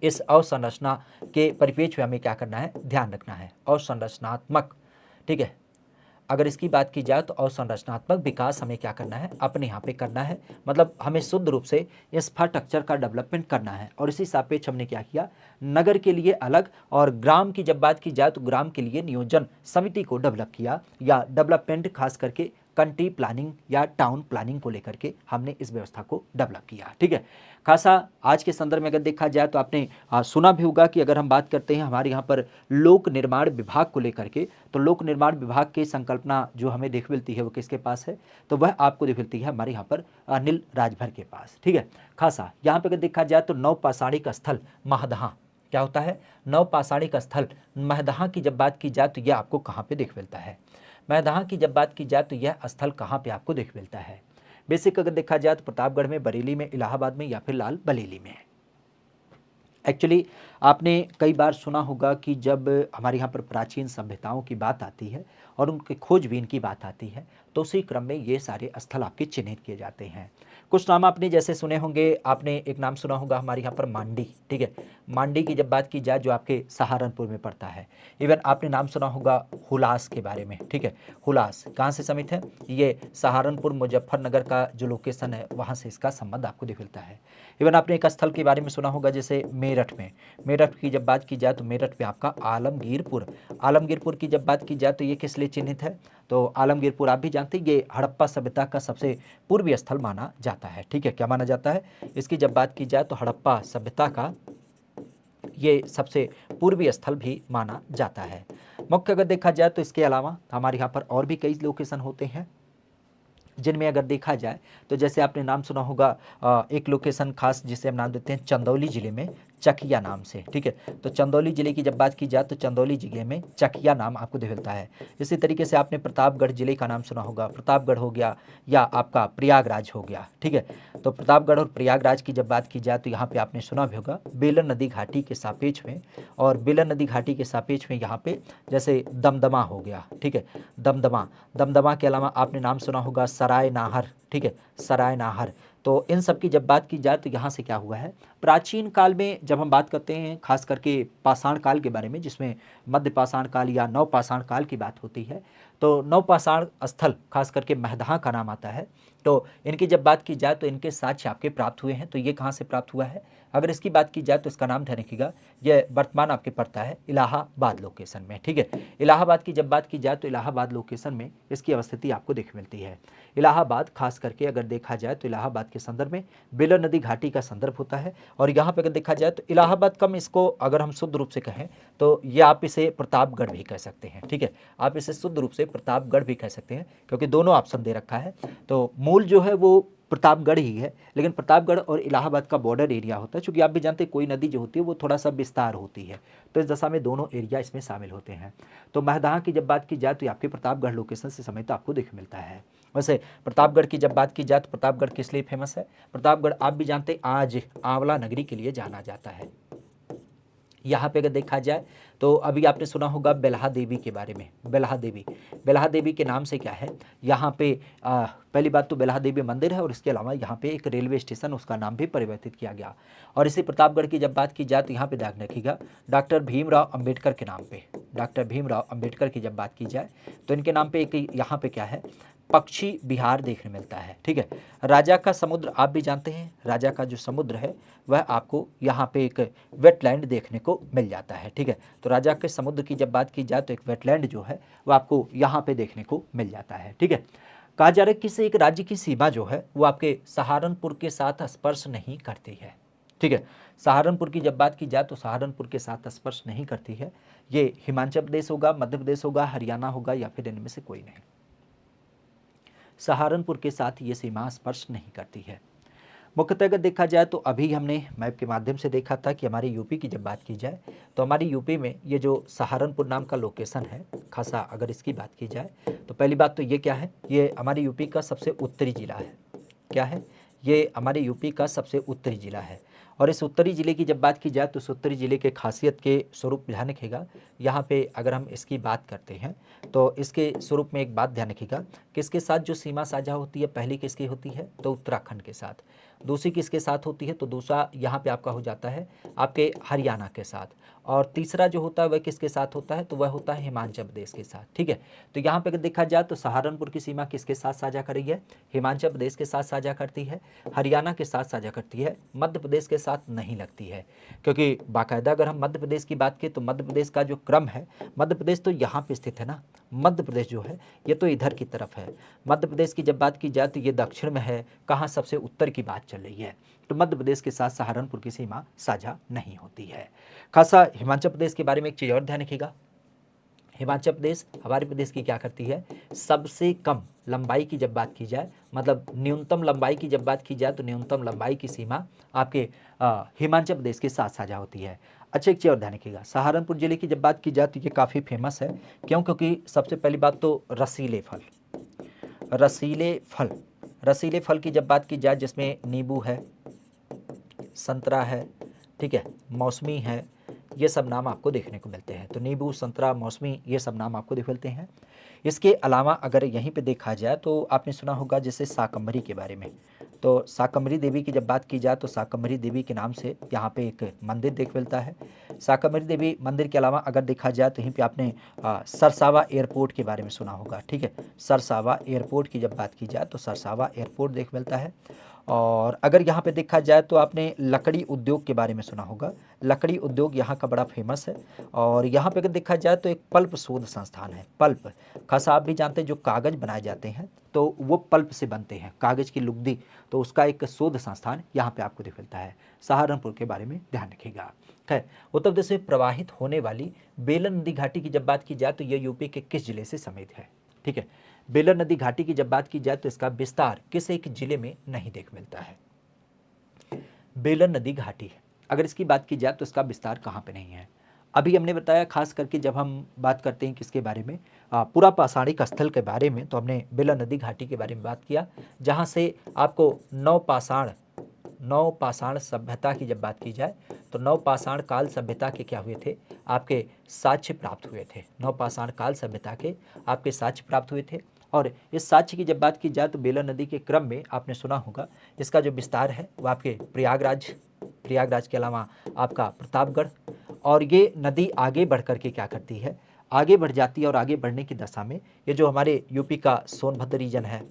इस अवसंरचना के परिप्रेक्ष्य में हमें क्या करना है, ध्यान रखना है अवसंरचनात्मक। ठीक है, अगर इसकी बात की जाए तो अवसंरचनात्मक विकास हमें क्या करना है, अपने यहाँ पे करना है। मतलब हमें शुद्ध रूप से इंफ्रास्ट्रक्चर का डेवलपमेंट करना है। और इसी सापेक्ष हमने क्या किया, नगर के लिए अलग और ग्राम की जब बात की जाए तो ग्राम के लिए नियोजन समिति को डेवलप किया, या डेवलपमेंट खास करके कंट्री प्लानिंग या टाउन प्लानिंग को लेकर के हमने इस व्यवस्था को डेवलप किया। ठीक है, खासा आज के संदर्भ में अगर देखा जाए तो आपने सुना भी होगा कि अगर हम बात करते हैं हमारे यहाँ पर लोक निर्माण विभाग को लेकर के, तो लोक निर्माण विभाग की संकल्पना जो हमें देख मिलती है वो किसके पास है, तो वह आपको देख मिलती है हमारे यहाँ पर अनिल राजभर के पास। ठीक है, खासा यहाँ पे अगर देखा जाए तो नवपाषाणिक स्थल महदहा क्या होता है, नवपाषाणिक स्थल महदहा की जब बात की जाए तो यह आपको कहाँ पे देख मिलता है, महदहा की जब बात की जाए तो यह स्थल कहाँ पे आपको देख मिलता है। बेसिक अगर देखा जाए तो प्रतापगढ़ में, बरेली में, इलाहाबाद में या फिर लाल बरेली में। एक्चुअली आपने कई बार सुना होगा कि जब हमारे यहाँ पर प्राचीन सभ्यताओं की बात आती है और उनके खोजबीन की बात आती है तो उसी क्रम में ये सारे स्थल आपके चिन्हित किए जाते हैं। कुछ नाम आपने जैसे सुने होंगे, आपने एक नाम सुना होगा हमारे यहाँ पर मांडी। ठीक है, मांडी की जब बात की जाए जो आपके सहारनपुर में पड़ता है। इवन आपने नाम सुना होगा हुलास के बारे में। ठीक है, हुलास कहाँ से समित है, ये सहारनपुर मुजफ्फरनगर का जो लोकेशन है वहाँ से इसका संबंध आपको दिख मिलता है। इवन आपने एक स्थल के बारे में सुना होगा जैसे मेरठ में, मेरठ की जब बात की जाए तो मेरठ में आपका आलमगीरपुर, आलमगीरपुर की जब बात की जाए तो ये किस लिए चिन्हित है, तो आलमगीरपुर आप भी जानते हैं ये हड़प्पा सभ्यता का सबसे पूर्वी स्थल माना जाता है। ठीक है, क्या माना जाता है, इसकी जब बात की जाए तो हड़प्पा सभ्यता का ये सबसे पूर्वी स्थल भी माना जाता है। मुख्य अगर देखा जाए तो इसके अलावा हमारे यहाँ पर और भी कई लोकेशन होते हैं जिनमें अगर देखा जाए तो जैसे आपने नाम सुना होगा एक लोकेशन खास जिसे हम नाम देते हैं चंदौली जिले में चकिया नाम से। ठीक है, तो चंदौली जिले की जब बात की जाए तो चंदौली जिले में चकिया नाम आपको मिलता है। इसी तरीके से आपने प्रतापगढ़ जिले का नाम सुना होगा, प्रतापगढ़ हो गया या आपका प्रयागराज हो गया। ठीक है, तो प्रतापगढ़ और प्रयागराज की जब बात की जाए तो यहाँ पे आपने सुना भी होगा बेलन नदी घाटी के सापेक्ष में, और बेलन नदी घाटी के सापेक्ष में यहाँ पे जैसे दमदमा हो गया। ठीक है, दमदमा, दमदमा के अलावा आपने नाम सुना होगा सराय नाहर। ठीक है, सराय नाहर। तो इन सब की जब बात की जाए तो यहाँ से क्या हुआ है, प्राचीन काल में जब हम बात करते हैं खास करके पाषाण काल के बारे में, जिसमें मध्य पाषाण काल या नव पाषाण काल की बात होती है, तो नव पाषाण स्थल खास करके महदहा का नाम आता है। तो इनकी जब बात की जाए तो इनके साक्ष्य आपके प्राप्त हुए हैं। तो ये कहाँ से प्राप्त हुआ है, अगर इसकी बात की जाए तो इसका नाम ध्यान रखिएगा, यह वर्तमान आपके पड़ता है इलाहाबाद लोकेशन में। ठीक है, इलाहाबाद की जब बात की जाए तो इलाहाबाद लोकेशन में इसकी अवस्थिति आपको देख मिलती है। इलाहाबाद खास करके अगर देखा जाए तो इलाहाबाद के संदर्भ में बेलन नदी घाटी का संदर्भ होता है। और यहाँ पे अगर देखा जाए तो इलाहाबाद कम, इसको अगर हम शुद्ध रूप से कहें तो ये आप इसे प्रतापगढ़ भी कह सकते हैं। ठीक है, आप इसे शुद्ध रूप से प्रतापगढ़ भी कह सकते हैं क्योंकि दोनों ऑप्शन दे रखा है। तो मूल जो है वो प्रतापगढ़ ही है, लेकिन प्रतापगढ़ और इलाहाबाद का बॉर्डर एरिया होता है। क्योंकि आप भी जानते हैं कोई नदी जो होती है वो थोड़ा सा विस्तार होती है, तो इस दशा में दोनों एरिया इसमें शामिल होते हैं। तो महदहा की जब बात की जाए तो ये आपके प्रतापगढ़ लोकेशन से समय तो आपको देख मिलता है। वैसे प्रतापगढ़ की जब बात की जाए तो प्रतापगढ़ किस लिए फेमस है, प्रतापगढ़ आप भी जानते हैं आज आंवला नगरी के लिए जाना जाता है। यहाँ पे अगर देखा जाए तो अभी आपने सुना होगा बेल्हा देवी के बारे में, बेल्हा देवी, बेल्हा देवी के नाम से क्या है यहाँ पे पहली बात तो बेल्हा देवी मंदिर है और इसके अलावा यहाँ पे एक रेलवे स्टेशन उसका नाम भी परिवर्तित किया गया। और इसी प्रतापगढ़ की जब बात की जाए तो यहाँ पे ध्यान रखिएगा डॉक्टर भीमराव अंबेडकर के नाम पे, डॉक्टर भीमराव अंबेडकर की जब बात की जाए तो इनके नाम पे एक यहाँ पे क्या है पक्षी विहार देखने मिलता है। ठीक है, राजा का समुद्र आप भी जानते हैं, राजा का जो समुद्र है वह आपको यहाँ पे एक वेटलैंड देखने को मिल जाता है। ठीक है, तो राजा के समुद्र की जब बात की जाए तो एक वेटलैंड जो है वो आपको यहाँ पे देखने को मिल जाता है। ठीक है, कहा जा रहा है कि एक राज्य की सीमा जो है वो आपके सहारनपुर के साथ स्पर्श नहीं करती है। ठीक है, सहारनपुर की जब बात की जाए तो सहारनपुर के साथ स्पर्श नहीं करती है। ये हिमाचल प्रदेश होगा, मध्य प्रदेश होगा, हरियाणा होगा या फिर इनमें से कोई नहीं। सहारनपुर के साथ ये सीमा स्पर्श नहीं करती है। मुख्यतः अगर देखा जाए तो अभी हमने मैप के माध्यम से देखा था कि हमारे यूपी की जब बात की जाए तो हमारी यूपी में ये जो सहारनपुर नाम का लोकेशन है, खासा अगर इसकी बात की जाए तो पहली बात तो ये क्या है, ये हमारे यूपी का सबसे उत्तरी जिला है। क्या है, ये हमारे यूपी का सबसे उत्तरी जिला है। और इस उत्तरी ज़िले की जब बात की जाए तो इस उत्तरी ज़िले के खासियत के स्वरूप ध्यान रखिएगा, यहाँ पे अगर हम इसकी बात करते हैं तो इसके स्वरूप में एक बात ध्यान रखिएगा कि इसके साथ जो सीमा साझा होती है, पहली किसकी होती है तो उत्तराखंड के साथ, दूसरी किसके साथ होती है तो दूसरा यहाँ पे आपका हो जाता है आपके हरियाणा के साथ, और तीसरा जो होता है वह किसके साथ होता है तो वह होता है हिमाचल प्रदेश के साथ। ठीक है, तो यहाँ पे अगर देखा जाए तो सहारनपुर की सीमा किसके साथ साझा करी है, हिमाचल प्रदेश के साथ साझा करती है, हरियाणा के साथ साझा करती है, मध्य प्रदेश के साथ नहीं लगती है। क्योंकि बाकायदा अगर हम मध्य प्रदेश की बात करें तो मध्य प्रदेश का जो क्रम है, मध्य प्रदेश तो यहाँ पे स्थित है ना, मध्य प्रदेश जो है ये तो इधर की तरफ है। मध्य प्रदेश की जब बात की जाए तो ये दक्षिण में है, कहाँ सबसे उत्तर की बात चल रही है, तो मध्य प्रदेश के साथ सहारनपुर की सीमा साझा नहीं होती है। खासा हिमाचल प्रदेश के बारे में एक चीज़ और ध्यान रखिएगा, हिमाचल प्रदेश हमारे प्रदेश की क्या करती है, सबसे कम लंबाई की जब बात की जाए, मतलब न्यूनतम लंबाई की जब बात की जाए तो न्यूनतम लंबाई की सीमा आपके हिमाचल प्रदेश के साथ साझा होती है। अच्छा, एक चीज़ और ध्यान रखिएगा, सहारनपुर जिले की जब बात की जाए तो ये काफ़ी फेमस है। क्यों? क्योंकि सबसे पहली बात तो रसीले फल, रसीले फल, रसीले फल की जब बात की जाए जिसमें नींबू है, संतरा है, ठीक है, मौसमी है, ये सब नाम आपको देखने को मिलते हैं। तो नींबू, संतरा, मौसमी, ये सब नाम आपको देख मिलते हैं। इसके अलावा अगर यहीं पे देखा जाए तो आपने सुना होगा जैसे शाकंभरी के बारे में, तो शाकंभरी देवी की जब बात की जाए तो शाकंभरी देवी के नाम से यहाँ पे एक मंदिर देख मिलता है। शाकंभरी देवी मंदिर के अलावा अगर देखा जाए तो यहीं पे आपने सरसावा एयरपोर्ट के बारे में सुना होगा। ठीक है, सरसावा एयरपोर्ट की जब बात की जाए तो सरसावा एयरपोर्ट देख मिलता है। और अगर यहाँ पे देखा जाए तो आपने लकड़ी उद्योग के बारे में सुना होगा, लकड़ी उद्योग यहाँ का बड़ा फेमस है। और यहाँ पे अगर देखा जाए तो एक पल्प शोध संस्थान है, पल्प, खासा आप भी जानते हैं जो कागज़ बनाए जाते हैं तो वो पल्प से बनते हैं, कागज़ की लुगदी, तो उसका एक शोध संस्थान यहाँ पे आपको दिख मिलता है। सहारनपुर के बारे में ध्यान रखिएगा। खैर, उत्तर प्रदेश से प्रवाहित होने वाली बेलन नदी घाटी की जब बात की जाए तो ये यूपी के किस जिले से समेत है? ठीक है, बेलन नदी घाटी की जब बात की जाए तो इसका विस्तार किस एक जिले में नहीं देख मिलता है? बेलन नदी घाटी, अगर इसकी बात की जाए तो इसका विस्तार कहाँ पे नहीं है? अभी हमने बताया खास करके जब हम बात करते हैं किसके बारे में, पूरा पाषाणिक स्थल के बारे में, तो हमने बेलन नदी घाटी के बारे में बात किया, जहाँ से आपको नवपाषाण सभ्यता की जब बात की जाए तो नवपाषाण काल सभ्यता के क्या हुए थे, आपके साक्ष्य प्राप्त हुए थे, नवपाषाण काल सभ्यता के आपके साक्ष्य प्राप्त हुए थे। और इस साक्ष्य की जब बात की जाए तो बेलन नदी के क्रम में आपने सुना होगा इसका जो विस्तार है वो आपके प्रयागराज के अलावा आपका प्रतापगढ़, और ये नदी आगे बढ़ करके क्या करती है, आगे बढ़ जाती है, और आगे बढ़ने की दशा में ये जो हमारे यूपी का सोनभद्र रीजन है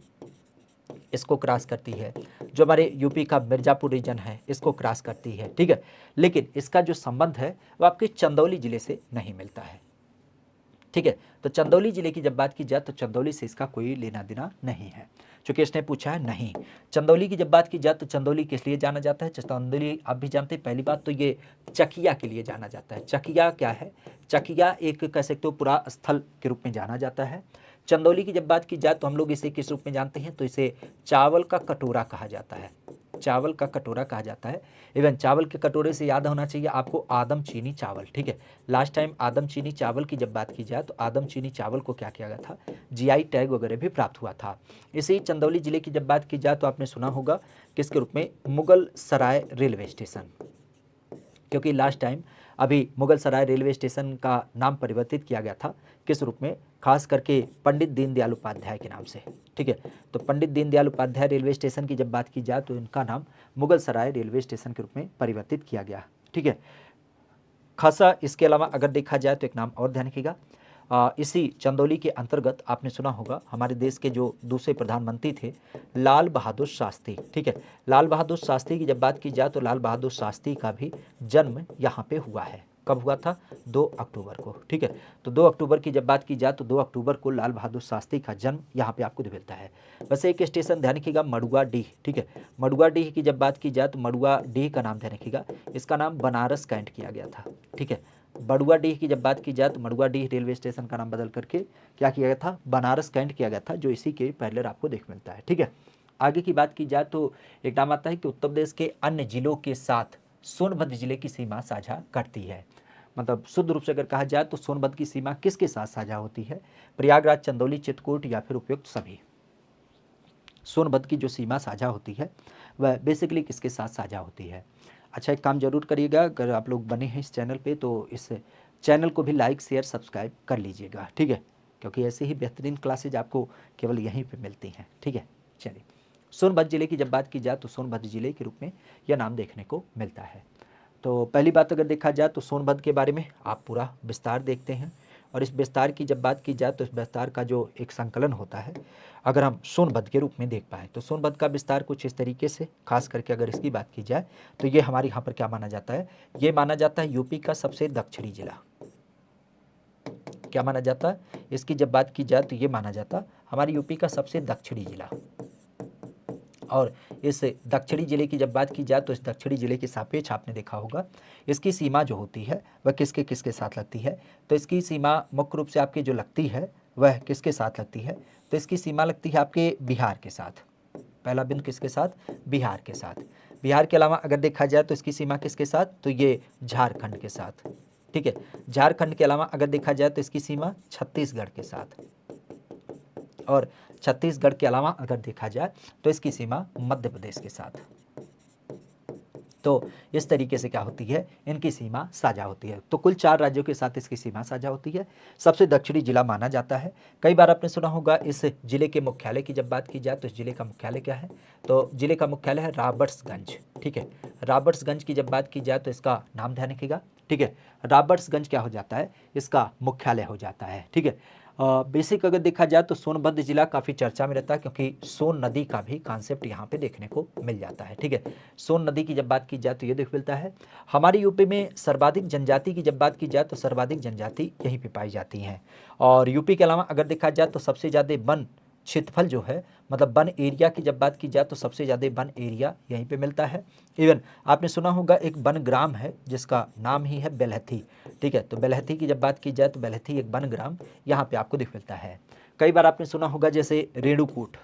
इसको क्रॉस करती है, जो हमारे यूपी का मिर्ज़ापुर रीजन है इसको क्रॉस करती है। ठीक है, लेकिन इसका जो संबंध है वो आपके चंदौली ज़िले से नहीं मिलता है। ठीक है, तो चंदौली जिले की जब बात की जाए तो चंदौली से इसका कोई लेना देना नहीं है, चूंकि इसने पूछा है नहीं। चंदौली की जब बात की जाए तो चंदौली किस लिए जाना जाता है, चंदौली आप भी जानते हैं, पहली बात तो ये चकिया के लिए जाना जाता है। चकिया क्या है, चकिया एक कह सकते हो पुरा स्थल के रूप में जाना जाता है। चंदौली की जब बात की जाए तो हम लोग इसे किस रूप में जानते हैं, तो इसे चावल का कटोरा कहा जाता है, चावल का कटोरा कहा जाता है। इवन चावल के कटोरे से याद होना चाहिए आपको आदम चीनी चावल। ठीक है, लास्ट टाइम आदम चीनी चावल की जब बात की जाए तो आदम चीनी चावल को क्या किया गया था, जीआई टैग वगैरह भी प्राप्त हुआ था। इसे ही चंदौली जिले की जब बात की जाए तो आपने सुना होगा किसके रूप में, मुगल सराय रेलवे स्टेशन, क्योंकि लास्ट टाइम अभी मुगल सराय रेलवे स्टेशन का नाम परिवर्तित किया गया था किस रूप में, खास करके पंडित दीनदयाल उपाध्याय के नाम से। ठीक है, तो पंडित दीनदयाल उपाध्याय रेलवे स्टेशन की जब बात की जाए तो इनका नाम मुगल सराय रेलवे स्टेशन के रूप में परिवर्तित किया गया। ठीक है, खासा इसके अलावा अगर देखा जाए तो एक नाम और ध्यान रखिएगा, इसी चंदौली के अंतर्गत आपने सुना होगा हमारे देश के जो दूसरे प्रधानमंत्री थे लाल बहादुर शास्त्री। ठीक है, लाल बहादुर शास्त्री की जब बात की जाए तो लाल बहादुर शास्त्री का भी जन्म यहाँ पे हुआ है। कब हुआ था, 2 अक्टूबर को। ठीक है, तो 2 अक्टूबर की जब बात की जाए तो 2 अक्टूबर को लाल बहादुर शास्त्री का जन्म यहाँ पे आपको मिलता है। वैसे एक स्टेशन ध्यान रखिएगा, मड़ुआडीह। ठीक है, मड़ुआडीह की जब बात की जाए तो मड़ुआडीह का नाम ध्यान रखिएगा, इसका नाम बनारस कैंट किया गया था। ठीक है, मड़ुआडीह की जब बात की जाए तो मड़ुआडीह रेलवे स्टेशन का नाम बदल करके क्या किया गया था, बनारस कैंट किया गया था, जो इसी के पैरेलल आपको देख मिलता है। ठीक है, आगे की बात की जाए तो एक नाम आता है कि उत्तर प्रदेश के अन्य जिलों के साथ सोनभद्र जिले की सीमा साझा करती है। मतलब शुद्ध रूप से अगर कहा जाए तो सोनभद्र की सीमा किसके साथ साझा होती है? प्रयागराज, चंदौली, चित्रकूट या फिर उपयुक्त सभी। सोनभद्र की जो सीमा साझा होती है वह बेसिकली किसके साथ साझा होती है? अच्छा, एक काम जरूर करिएगा, अगर आप लोग बने हैं इस चैनल पे तो इस चैनल को भी लाइक शेयर सब्सक्राइब कर लीजिएगा, ठीक है, क्योंकि ऐसे ही बेहतरीन क्लासेज आपको केवल यहीं पे मिलती हैं, ठीक है। चलिए, सोनभद्र जिले की जब बात की जाए तो सोनभद्र जिले के रूप में यह नाम देखने को मिलता है। तो पहली बात अगर देखा जाए तो सोनभद्र के बारे में आप पूरा विस्तार देखते हैं, और इस विस्तार की जब बात की जाए तो इस विस्तार का जो एक संकलन होता है अगर हम सोनभद्र के रूप में देख पाए तो सोनभद्र का विस्तार कुछ इस तरीके से, खास करके अगर इसकी बात की जाए तो ये हमारे यहाँ पर क्या माना जाता है? ये माना जाता है यूपी का सबसे दक्षिणी जिला। क्या माना जाता है? इसकी जब बात की जाए तो ये माना जाता हमारे यूपी का सबसे दक्षिणी जिला। और इस दक्षिणी जिले की जब बात की जाए तो इस दक्षिणी जिले के सापेक्ष आपने देखा होगा इसकी सीमा जो होती है वह किसके किसके साथ लगती है? तो इसकी सीमा मुख्य रूप से आपकी जो लगती है वह किसके साथ लगती है? तो इसकी सीमा लगती है आपके बिहार के साथ। पहला बिंदु किसके साथ? बिहार के साथ। बिहार के अलावा अगर देखा जाए तो इसकी सीमा किसके साथ? तो ये झारखंड के साथ, ठीक है। झारखंड के अलावा अगर देखा जाए तो इसकी सीमा छत्तीसगढ़ के साथ, और छत्तीसगढ़ के अलावा अगर देखा जाए तो इसकी सीमा मध्य प्रदेश के साथ। तो इस तरीके से क्या होती है? इनकी सीमा साझा होती है। तो कुल 4 राज्यों के साथ इसकी सीमा साझा होती है। सबसे दक्षिणी जिला माना जाता है। कई बार आपने सुना होगा इस जिले के मुख्यालय की जब बात की जाए तो इस जिले का मुख्यालय क्या है? तो जिले का मुख्यालय है रॉबर्ट्सगंज, ठीक है। रॉबर्ट्सगंज की जब बात की जाए तो इसका नाम ध्यान रखिएगा, ठीक है। रॉबर्ट्सगंज क्या हो जाता है? इसका मुख्यालय हो जाता है, ठीक है। बेसिक अगर देखा जाए तो सोनभद्र जिला काफ़ी चर्चा में रहता है, क्योंकि सोन नदी का भी कॉन्सेप्ट यहाँ पे देखने को मिल जाता है, ठीक है। सोन नदी की जब बात की जाए तो ये देख मिलता है। हमारे यूपी में सर्वाधिक जनजाति की जब बात की जाए तो सर्वाधिक जनजाति यहीं पे पाई जाती हैं। और यूपी के अलावा अगर देखा जाए तो सबसे ज़्यादा वन क्षेत्रफल जो है, मतलब वन एरिया की जब बात की जाए तो सबसे ज़्यादा वन एरिया यहीं पे मिलता है। इवन आपने सुना होगा एक वन ग्राम है जिसका नाम ही है बेलहथी, ठीक है। तो बेलहथी की जब बात की जाए तो बेलहथी एक वन ग्राम यहाँ पे आपको दिख मिलता है। कई बार आपने सुना होगा जैसे रेणुकूट,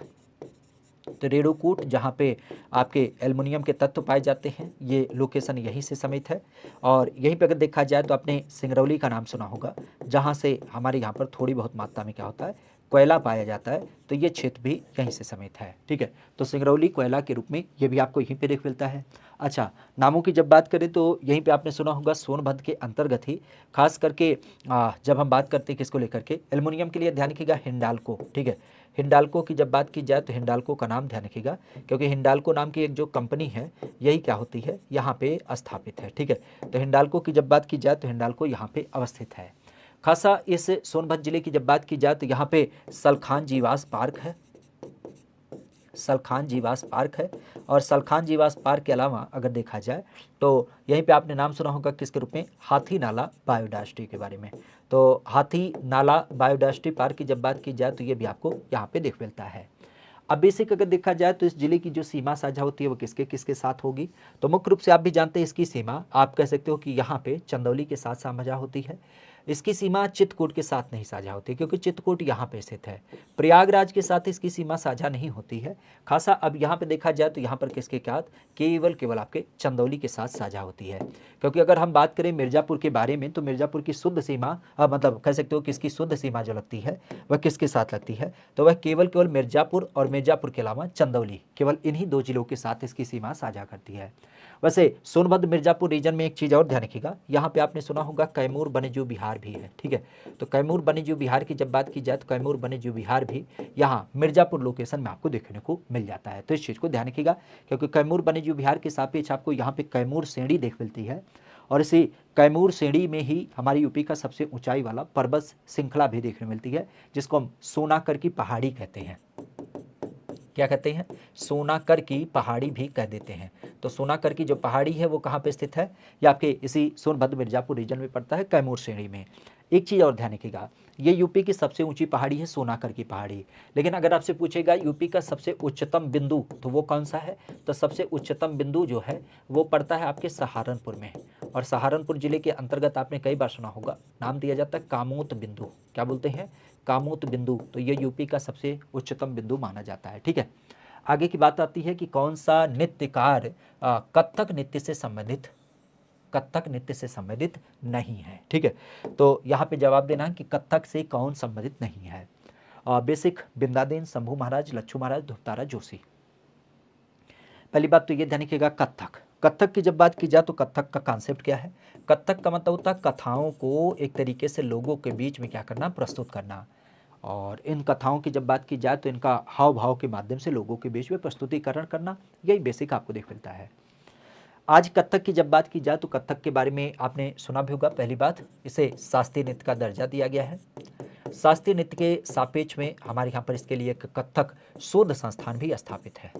तो रेणुकूट जहाँ पे आपके एल्युमिनियम के तत्व पाए जाते हैं, ये लोकेशन यहीं से समित है। और यहीं पे अगर देखा जाए तो आपने सिंगरौली का नाम सुना होगा, जहाँ से हमारे यहाँ पर थोड़ी बहुत मात्रा में क्या होता है? कोयला पाया जाता है। तो ये क्षेत्र भी यहीं से समित है, ठीक है। तो सिंगरौली कोयला के रूप में ये भी आपको यहीं पे देख मिलता है। अच्छा, नामों की जब बात करें तो यहीं पे आपने सुना होगा सोनभद्र के अंतर्गत ही, खास करके जब हम बात करते हैं किसको लेकर के, एल्युमिनियम के लिए ध्यान रखिएगा हिंडाल्को, ठीक है। हिंडाल्को की जब बात की जाए तो हिंडाल्को का नाम ध्यान रखिएगा, क्योंकि हिंडाल्को नाम की एक जो कंपनी है यही क्या होती है? यहाँ पे स्थापित है, ठीक है। तो हिंडाल्को की जब बात की जाए तो हिंडाल्को यहाँ पे अवस्थित है। खासा इस सोनभद्र जिले की जब बात की जाए तो यहाँ पे सलखान जीवास पार्क है, सलखान जीवास पार्क है। और सलखान जीवास पार्क के अलावा अगर देखा जाए तो यहीं पे आपने नाम सुना होगा किसके रूप में? हाथी नाला बायोडायवर्सिटी के बारे में। तो हाथी नाला बायोडायवर्सिटी पार्क की जब बात की जाए तो ये भी आपको यहाँ पे देख मिलता है। अब बेसिक अगर देखा जाए तो इस जिले की जो सीमा साझा होती है वो किसके किसके साथ होगी? तो मुख्य रूप से आप भी जानते हैं इसकी सीमा आप कह सकते हो कि यहाँ पे चंदौली के साथ साझा होती है। इसकी सीमा चित्रकूट के साथ नहीं साझा होती, क्योंकि चित्रकूट यहाँ पे स्थित है। प्रयागराज के साथ इसकी सीमा साझा नहीं होती है। खासा अब यहाँ पे देखा जाए तो यहाँ पर किसके साथ? केवल केवल आपके चंदौली के साथ साझा होती है। क्योंकि अगर हम बात करें मिर्जापुर के बारे में तो मिर्जापुर की शुद्ध सीमा मतलब कह सकते हो कि इसकी शुद्ध सीमा जो लगती है वह किसके साथ लगती है? तो वह केवल केवल मिर्जापुर और मिर्जापुर के अलावा चंदौली, केवल इन्हीं 2 जिलों के साथ इसकी सीमा साझा करती है। वैसे सोनभद्र मिर्जापुर रीजन में एक चीज़ और ध्यान रखिएगा, यहाँ पे आपने सुना होगा कैमूर वन्यजीव विहार भी है, ठीक है। तो कैमूर वन्यजीव विहार की जब बात की जाए तो कैमूर वन्यजीव विहार भी यहाँ मिर्जापुर लोकेशन में आपको देखने को मिल जाता है। तो इस चीज़ को ध्यान रखिएगा, क्योंकि कैमूर वन्यजीव विहार के सापेक्ष आपको यहाँ पे कैमूर श्रेणी देख मिलती है। और इसी कैमूर श्रेणी में ही हमारी यूपी का सबसे ऊंचाई वाला पर्वत श्रृंखला भी देखने मिलती है, जिसको हम सोनाकर की पहाड़ी कहते हैं। क्या कहते हैं? सोनाकर की पहाड़ी भी कह देते हैं। तो सोनाकर की जो पहाड़ी है वो कहाँ पे स्थित है? ये आपके इसी सोनभद्र मिर्जापुर रीजन में पड़ता है, कैमूर श्रेणी में। एक चीज़ और ध्यान रखिएगा, ये यूपी की सबसे ऊंची पहाड़ी है सोनाकर की पहाड़ी। लेकिन अगर आपसे पूछेगा यूपी का सबसे उच्चतम बिंदु तो वो कौन सा है? तो सबसे उच्चतम बिंदु जो है वो पड़ता है आपके सहारनपुर में। और सहारनपुर जिले के अंतर्गत आपने कई बार सुना होगा नाम दिया जाता है कामोत बिंदु। क्या बोलते हैं? कामोत बिंदु। तो ये यूपी का सबसे उच्चतम बिंदु माना जाता है, ठीक है। आगे की बात आती है कि कौन सा नृत्यकार कथक नृत्य से संबंधित, कथक नृत्य से संबंधित नहीं है। ठीक है, तो यहाँ पे जवाब देना है कि कथक से कौन संबंधित नहीं है। बेसिक, बिंदादेन, शंभू महाराज, लच्छू महाराज, ध्रुवतारा जोशी। पहली बात तो ये ध्यान रखिएगा, कथक, कथक की जब बात की जाए तो कथक का कॉन्सेप्ट क्या है। कथक का मतलब होता है कथाओं को एक तरीके से लोगों के बीच में क्या करना, प्रस्तुत करना। और इन कथाओं की जब बात की जाए तो इनका हाव भाव के माध्यम से लोगों के बीच में प्रस्तुतिकरण करना, यही बेसिक आपको देख मिलता है। आज कथक की जब बात की जाए तो कथक के बारे में आपने सुना भी होगा। पहली बात, इसे शास्त्रीय नृत्य का दर्जा दिया गया है। शास्त्रीय नृत्य के सापेक्ष में हमारे यहाँ पर इसके लिए एक कथक शोध संस्थान भी स्थापित है।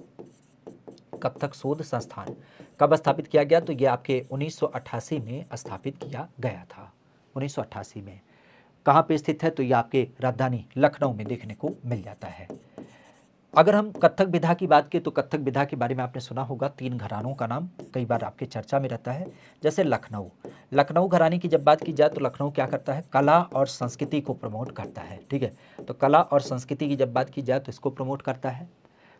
कथक शोध संस्थान कब स्थापित किया गया, तो यह आपके 1988 में स्थापित किया गया था। 1988 में कहाँ पे स्थित है, तो यह आपके राजधानी लखनऊ में देखने को मिल जाता है। अगर हम कथक विधा की बात करें तो कथक विधा के बारे में आपने सुना होगा, 3 घरानों का नाम कई बार आपके चर्चा में रहता है। जैसे लखनऊ, लखनऊ घराने की जब बात की जाए तो लखनऊ क्या करता है, कला और संस्कृति को प्रमोट करता है। ठीक है, तो कला और संस्कृति की जब बात की जाए तो इसको प्रमोट करता है।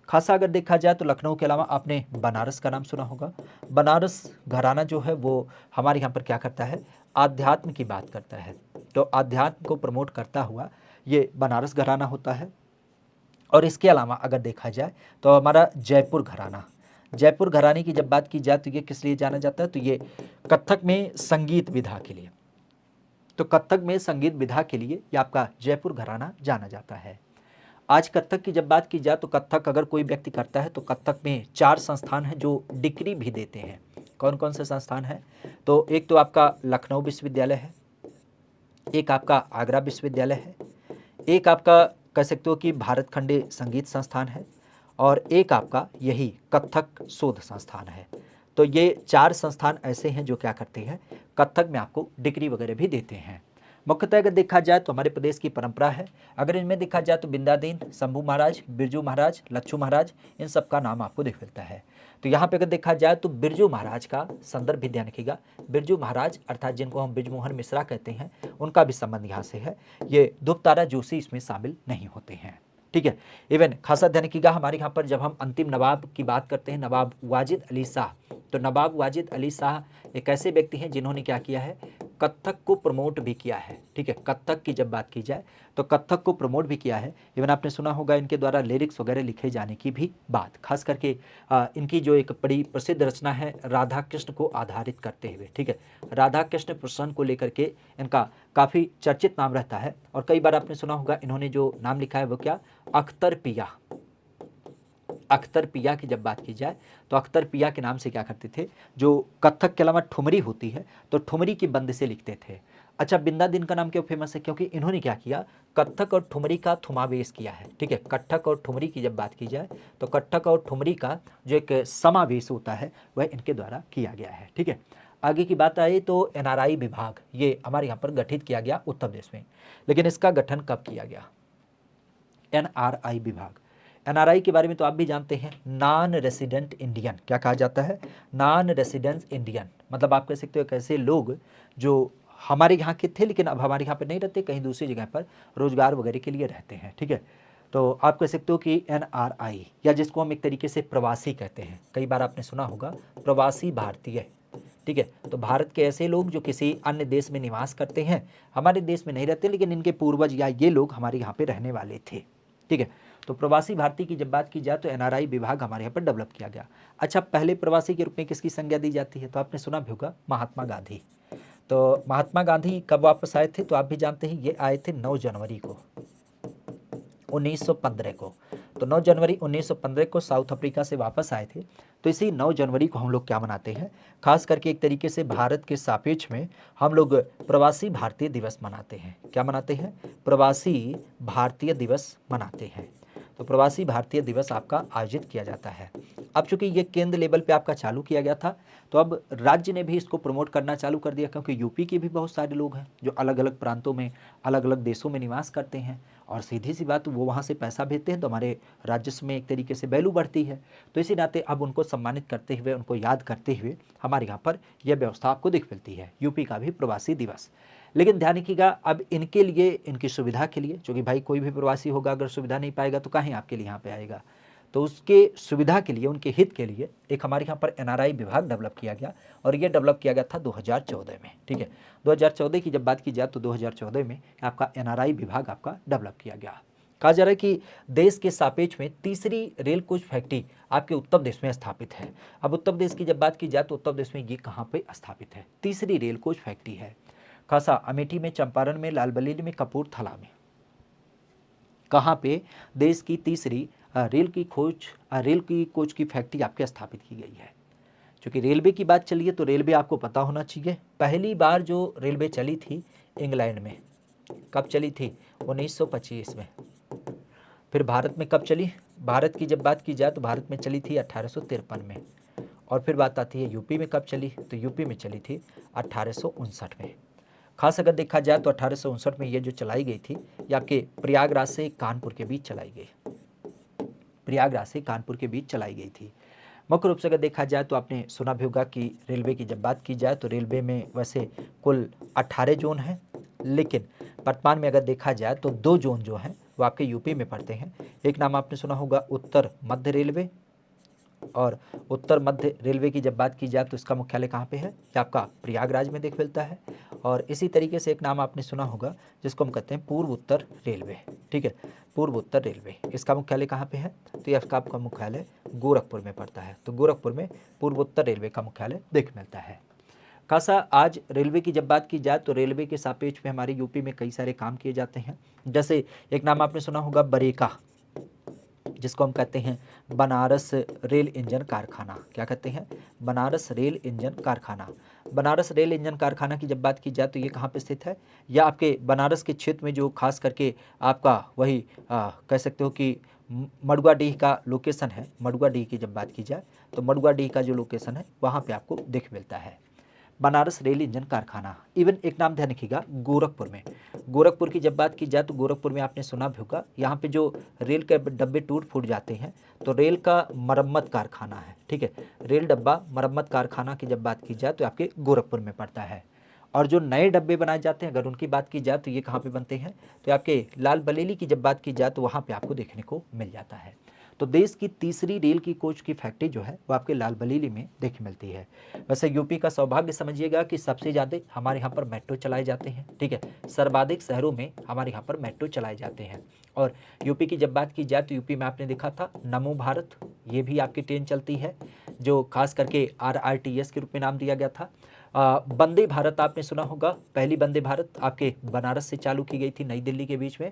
खासा अगर देखा जाए तो लखनऊ के अलावा आपने बनारस का नाम सुना होगा। बनारस घराना जो है वो हमारे यहाँ पर क्या करता है, आध्यात्म की बात करता है। तो आध्यात्म को प्रमोट करता हुआ ये बनारस घराना होता है। और इसके अलावा अगर देखा जाए तो हमारा जयपुर घराना, जयपुर घराने की जब बात की जाए तो ये किस लिए जाना जाता है, तो ये कथक में संगीत विधा के लिए। तो कथक में संगीत विधा के लिए ये आपका जयपुर घराना जाना जाता है। आज कथक की जब बात की जाए तो कथक अगर कोई व्यक्ति करता है तो कथक में 4 संस्थान हैं जो डिग्री भी देते हैं। कौन कौन से संस्थान हैं, तो एक तो आपका लखनऊ विश्वविद्यालय है, एक आपका आगरा विश्वविद्यालय है, एक आपका कह सकते हो कि भारत खंडे संगीत संस्थान है, और एक आपका यही कथक शोध संस्थान है। तो ये 4 संस्थान ऐसे हैं जो क्या करते हैं, कथक में आपको डिग्री वगैरह भी देते हैं। मुख्यतः अगर देखा जाए तो हमारे प्रदेश की परंपरा है। अगर इनमें देखा जाए तो बिंदादीन, शंभू महाराज, बिरजू महाराज, लच्छू महाराज, इन सब का नाम आपको देख मिलता है। तो यहाँ पे अगर देखा जाए तो बिरजू महाराज का संदर्भ भी ध्यान रखिएगा। बिरजू महाराज अर्थात जिनको हम बृजमोहन मिश्रा कहते हैं, उनका भी संबंध यहाँ से है। ये ध्रुवतारा जोशी इसमें शामिल नहीं होते हैं। ठीक है, इवन खासा ध्यान रखिएगा, हमारे यहाँ पर जब हम अंतिम नवाब की बात करते हैं, नवाब वाजिद अली शाह, तो नवाब वाजिद अली शाह एक ऐसे व्यक्ति हैं जिन्होंने क्या किया है, कथक को प्रमोट भी किया है। ठीक है, कथक की जब बात की जाए तो कथक को प्रमोट भी किया है। इवन आपने सुना होगा इनके द्वारा लिरिक्स वगैरह लिखे जाने की भी बात, खास करके इनकी जो एक बड़ी प्रसिद्ध रचना है राधा कृष्ण को आधारित करते हुए। ठीक है, राधा कृष्ण प्रसन्न को लेकर के इनका काफ़ी चर्चित नाम रहता है। और कई बार आपने सुना होगा इन्होंने जो नाम लिखा है वो क्या, अख्तर पिया। अख्तर पिया की जब बात की जाए तो अख्तर पिया के नाम से क्या करते थे, जो कथक के अलावा ठुमरी होती है तो ठुमरी की बंद से लिखते थे। अच्छा, बिंदादिन का नाम क्यों फेमस है, क्योंकि इन्होंने क्या किया, कथक और ठुमरी का थुमावेश किया है। ठीक है, कथक और ठुमरी की जब बात की जाए तो कथक और ठुमरी का जो एक समावेश होता है वह इनके द्वारा किया गया है। ठीक है, आगे की बात आई तो एनआरआई विभाग ये हमारे यहाँ पर गठित किया गया उत्तर प्रदेश में, लेकिन इसका गठन कब किया गया, एनआरआई विभाग। एनआरआई के बारे में तो आप भी जानते हैं, नॉन रेसिडेंट इंडियन, क्या कहा जाता है, नॉन रेसिडेंस इंडियन। मतलब आप कह सकते हो कैसे लोग जो हमारे यहाँ के थे लेकिन अब हमारे यहाँ पर नहीं रहते, कहीं दूसरी जगह पर रोजगार वगैरह के लिए रहते हैं। ठीक है, तो आप कह सकते हो कि एनआरआई, या जिसको हम एक तरीके से प्रवासी कहते हैं, कई बार आपने सुना होगा प्रवासी भारतीय। ठीक है, तो भारत के ऐसे लोग जो किसी अन्य देश में निवास करते हैं, हमारे देश में नहीं रहते लेकिन इनके पूर्वज या ये लोग हमारे यहाँ पे रहने वाले थे। ठीक है, तो प्रवासी भारतीय की जब बात की जाए तो एनआरआई विभाग हमारे यहाँ पर डेवलप किया गया। अच्छा, पहले प्रवासी के रूप में किसकी संज्ञा दी जाती है, तो आपने सुना भी होगा महात्मा गांधी। तो महात्मा गांधी कब वापस आए थे, तो आप भी जानते हैं ये आए थे 9 जनवरी को 1915 को। तो 9 जनवरी 1915 को साउथ अफ्रीका से वापस आए थे। तो इसी 9 जनवरी को हम लोग क्या मनाते हैं, खास करके एक तरीके से भारत के सापेक्ष में हम लोग प्रवासी भारतीय दिवस मनाते हैं। क्या मनाते हैं, प्रवासी भारतीय दिवस मनाते हैं। तो प्रवासी भारतीय दिवस आपका आयोजित किया जाता है। अब चूंकि ये केंद्र लेवल पे आपका चालू किया गया था, तो अब राज्य ने भी इसको प्रमोट करना चालू कर दिया, क्योंकि यूपी के भी बहुत सारे लोग हैं जो अलग अलग प्रांतों में, अलग अलग देशों में निवास करते हैं, और सीधी सी बात वो वहाँ से पैसा भेजते हैं तो हमारे राजस्व में एक तरीके से वैल्यू बढ़ती है। तो इसी नाते अब उनको सम्मानित करते हुए, उनको याद करते हुए हमारे यहाँ पर यह व्यवस्था आपको दिख मिलती है, यूपी का भी प्रवासी दिवस। लेकिन ध्यान रखिएगा, अब इनके लिए, इनकी सुविधा के लिए, क्योंकि भाई कोई भी प्रवासी होगा अगर सुविधा नहीं पाएगा तो कहीं आपके लिए यहाँ पे आएगा। तो उसके सुविधा के लिए, उनके हित के लिए एक हमारे यहाँ पर एनआरआई विभाग डेवलप किया गया, और ये डेवलप किया गया था 2014 में। ठीक है, 2014 की जब बात की जाए तो 2014 में आपका एनआरआई विभाग आपका डेवलप किया गया। कहा जा रहा है कि देश के सापेक्ष में तीसरी रेल कोच फैक्ट्री आपके उत्तर प्रदेश में स्थापित है। अब उत्तर प्रदेश की जब बात की जाए तो उत्तर प्रदेश में ये कहाँ पे स्थापित है? तीसरी रेल कोच फैक्ट्री है। खासा अमेठी में, चंपारण में, लालबरेली में, कपूरथला में, कहाँ पे देश की तीसरी रेल की कोच की फैक्ट्री आपके स्थापित की गई है। क्योंकि रेलवे की बात चली है तो रेलवे आपको पता होना चाहिए। पहली बार जो रेलवे चली थी इंग्लैंड में, कब चली थी? 1925 में। फिर भारत में कब चली? भारत की जब बात की जाए तो भारत में चली थी 1853 में। और फिर बात आती है यूपी में कब चली? तो यूपी में चली थी 1859 में। खास अगर देखा जाए तो 1859 में ये जो चलाई गई थी, ये आपके प्रयागराज से कानपुर के बीच चलाई गई। प्रयागराज से कानपुर के बीच चलाई गई थी। मुख्य रूप से अगर देखा जाए तो आपने सुना भी होगा कि रेलवे की जब बात की जाए तो रेलवे में वैसे कुल 18 जोन हैं, लेकिन वर्तमान में अगर देखा जाए तो 2 जोन जो हैं वो आपके यूपी में पड़ते हैं। एक नाम आपने सुना होगा उत्तर मध्य रेलवे, और उत्तर मध्य रेलवे की जब बात की जाए तो इसका मुख्यालय कहाँ पे है? ये आपका प्रयागराज में देख मिलता है। और इसी तरीके से एक नाम आपने सुना होगा जिसको हम कहते हैं पूर्व उत्तर रेलवे। ठीक है, पूर्व उत्तर रेलवे, इसका मुख्यालय कहाँ पे है? तो ये आपका मुख्यालय गोरखपुर में पड़ता है। तो गोरखपुर में पूर्व उत्तर रेलवे का मुख्यालय देख मिलता है। खासा आज रेलवे की जब बात की जाए तो रेलवे के सापेक्ष में हमारे यूपी में कई सारे काम किए जाते हैं। जैसे एक नाम आपने सुना होगा बरेका, जिसको हम कहते हैं बनारस रेल इंजन कारखाना। क्या कहते हैं? बनारस रेल इंजन कारखाना। बनारस रेल इंजन कारखाना की जब बात की जाए तो ये कहाँ पे स्थित है? या आपके बनारस के क्षेत्र में जो खास करके आपका वही कह सकते हो कि मडुआडीह का लोकेशन है। मडुआडीह की जब बात की जाए तो मडुआडीह का जो लोकेशन है वहाँ पे आपको देख मिलता है बनारस रेल इंजन कारखाना। इवन एक नाम ध्यान रखिएगा गोरखपुर में। गोरखपुर की जब बात की जाए तो गोरखपुर में आपने सुना भी होगा, यहाँ पे जो रेल के डब्बे टूट फूट जाते हैं तो रेल का मरम्मत कारखाना है। ठीक है, रेल डब्बा मरम्मत कारखाना की जब बात की जाए तो आपके गोरखपुर में पड़ता है। और जो नए डब्बे बनाए जाते हैं अगर उनकी बात की जाए तो ये कहाँ पे बनते हैं? तो आपके लाल बरेली की जब बात की जाए तो वहाँ पे आपको देखने को मिल जाता है। तो देश की तीसरी रेल की कोच की फैक्ट्री जो है वो आपके लाल बरेली में देख मिलती है। वैसे यूपी का सौभाग्य समझिएगा कि सबसे ज़्यादा हमारे यहाँ पर मेट्रो चलाए जाते हैं। ठीक है, सर्वाधिक शहरों में हमारे यहाँ पर मेट्रो चलाए जाते हैं। और यूपी की जब बात की जाए तो यूपी में आपने देखा था नमो भारत, ये भी आपकी ट्रेन चलती है, जो खास करके RRTS के रूप में नाम दिया गया था। वंदे भारत आपने सुना होगा, पहली वंदे भारत आपके बनारस से चालू की गई थी नई दिल्ली के बीच में।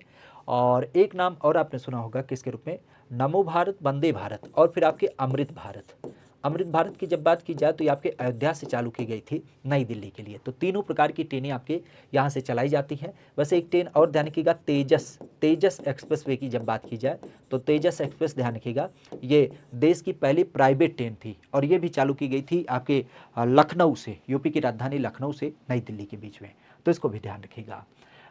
और एक नाम और आपने सुना होगा किसके रूप में? नमो भारत, वंदे भारत, और फिर आपके अमृत भारत। अमृत भारत की जब बात की जाए तो ये आपके अयोध्या से चालू की गई थी नई दिल्ली के लिए। तो तीनों प्रकार की ट्रेनें आपके यहाँ से चलाई जाती हैं। वैसे एक ट्रेन और ध्यान रखिएगा, तेजस एक्सप्रेस वे की जब बात की जाए तो तेजस एक्सप्रेस ध्यान रखिएगा, ये देश की पहली प्राइवेट ट्रेन थी और ये भी चालू की गई थी आपके लखनऊ से, यूपी की राजधानी लखनऊ से नई दिल्ली के बीच में। तो इसको भी ध्यान रखिएगा।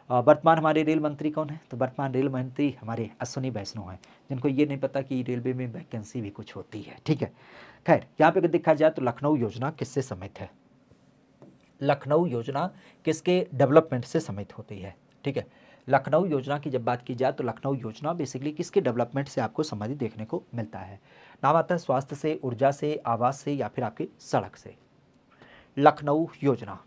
वर्तमान हमारे रेल मंत्री कौन है? तो वर्तमान रेल मंत्री हमारे अश्विनी वैष्णव हैं, जिनको ये नहीं पता कि रेलवे में वैकेंसी भी कुछ होती है। ठीक है, खैर यहाँ पे अगर देखा जाए तो लखनऊ योजना किससे संबंधित है? लखनऊ योजना किसके डेवलपमेंट से संबंधित होती है? ठीक है, लखनऊ योजना की जब बात की जाए तो लखनऊ योजना बेसिकली किसके डेवलपमेंट से आपको संबंधित देखने को मिलता है? नाम आता है स्वास्थ्य से, ऊर्जा से, आवास से, या फिर आपकी सड़क से। लखनऊ योजना,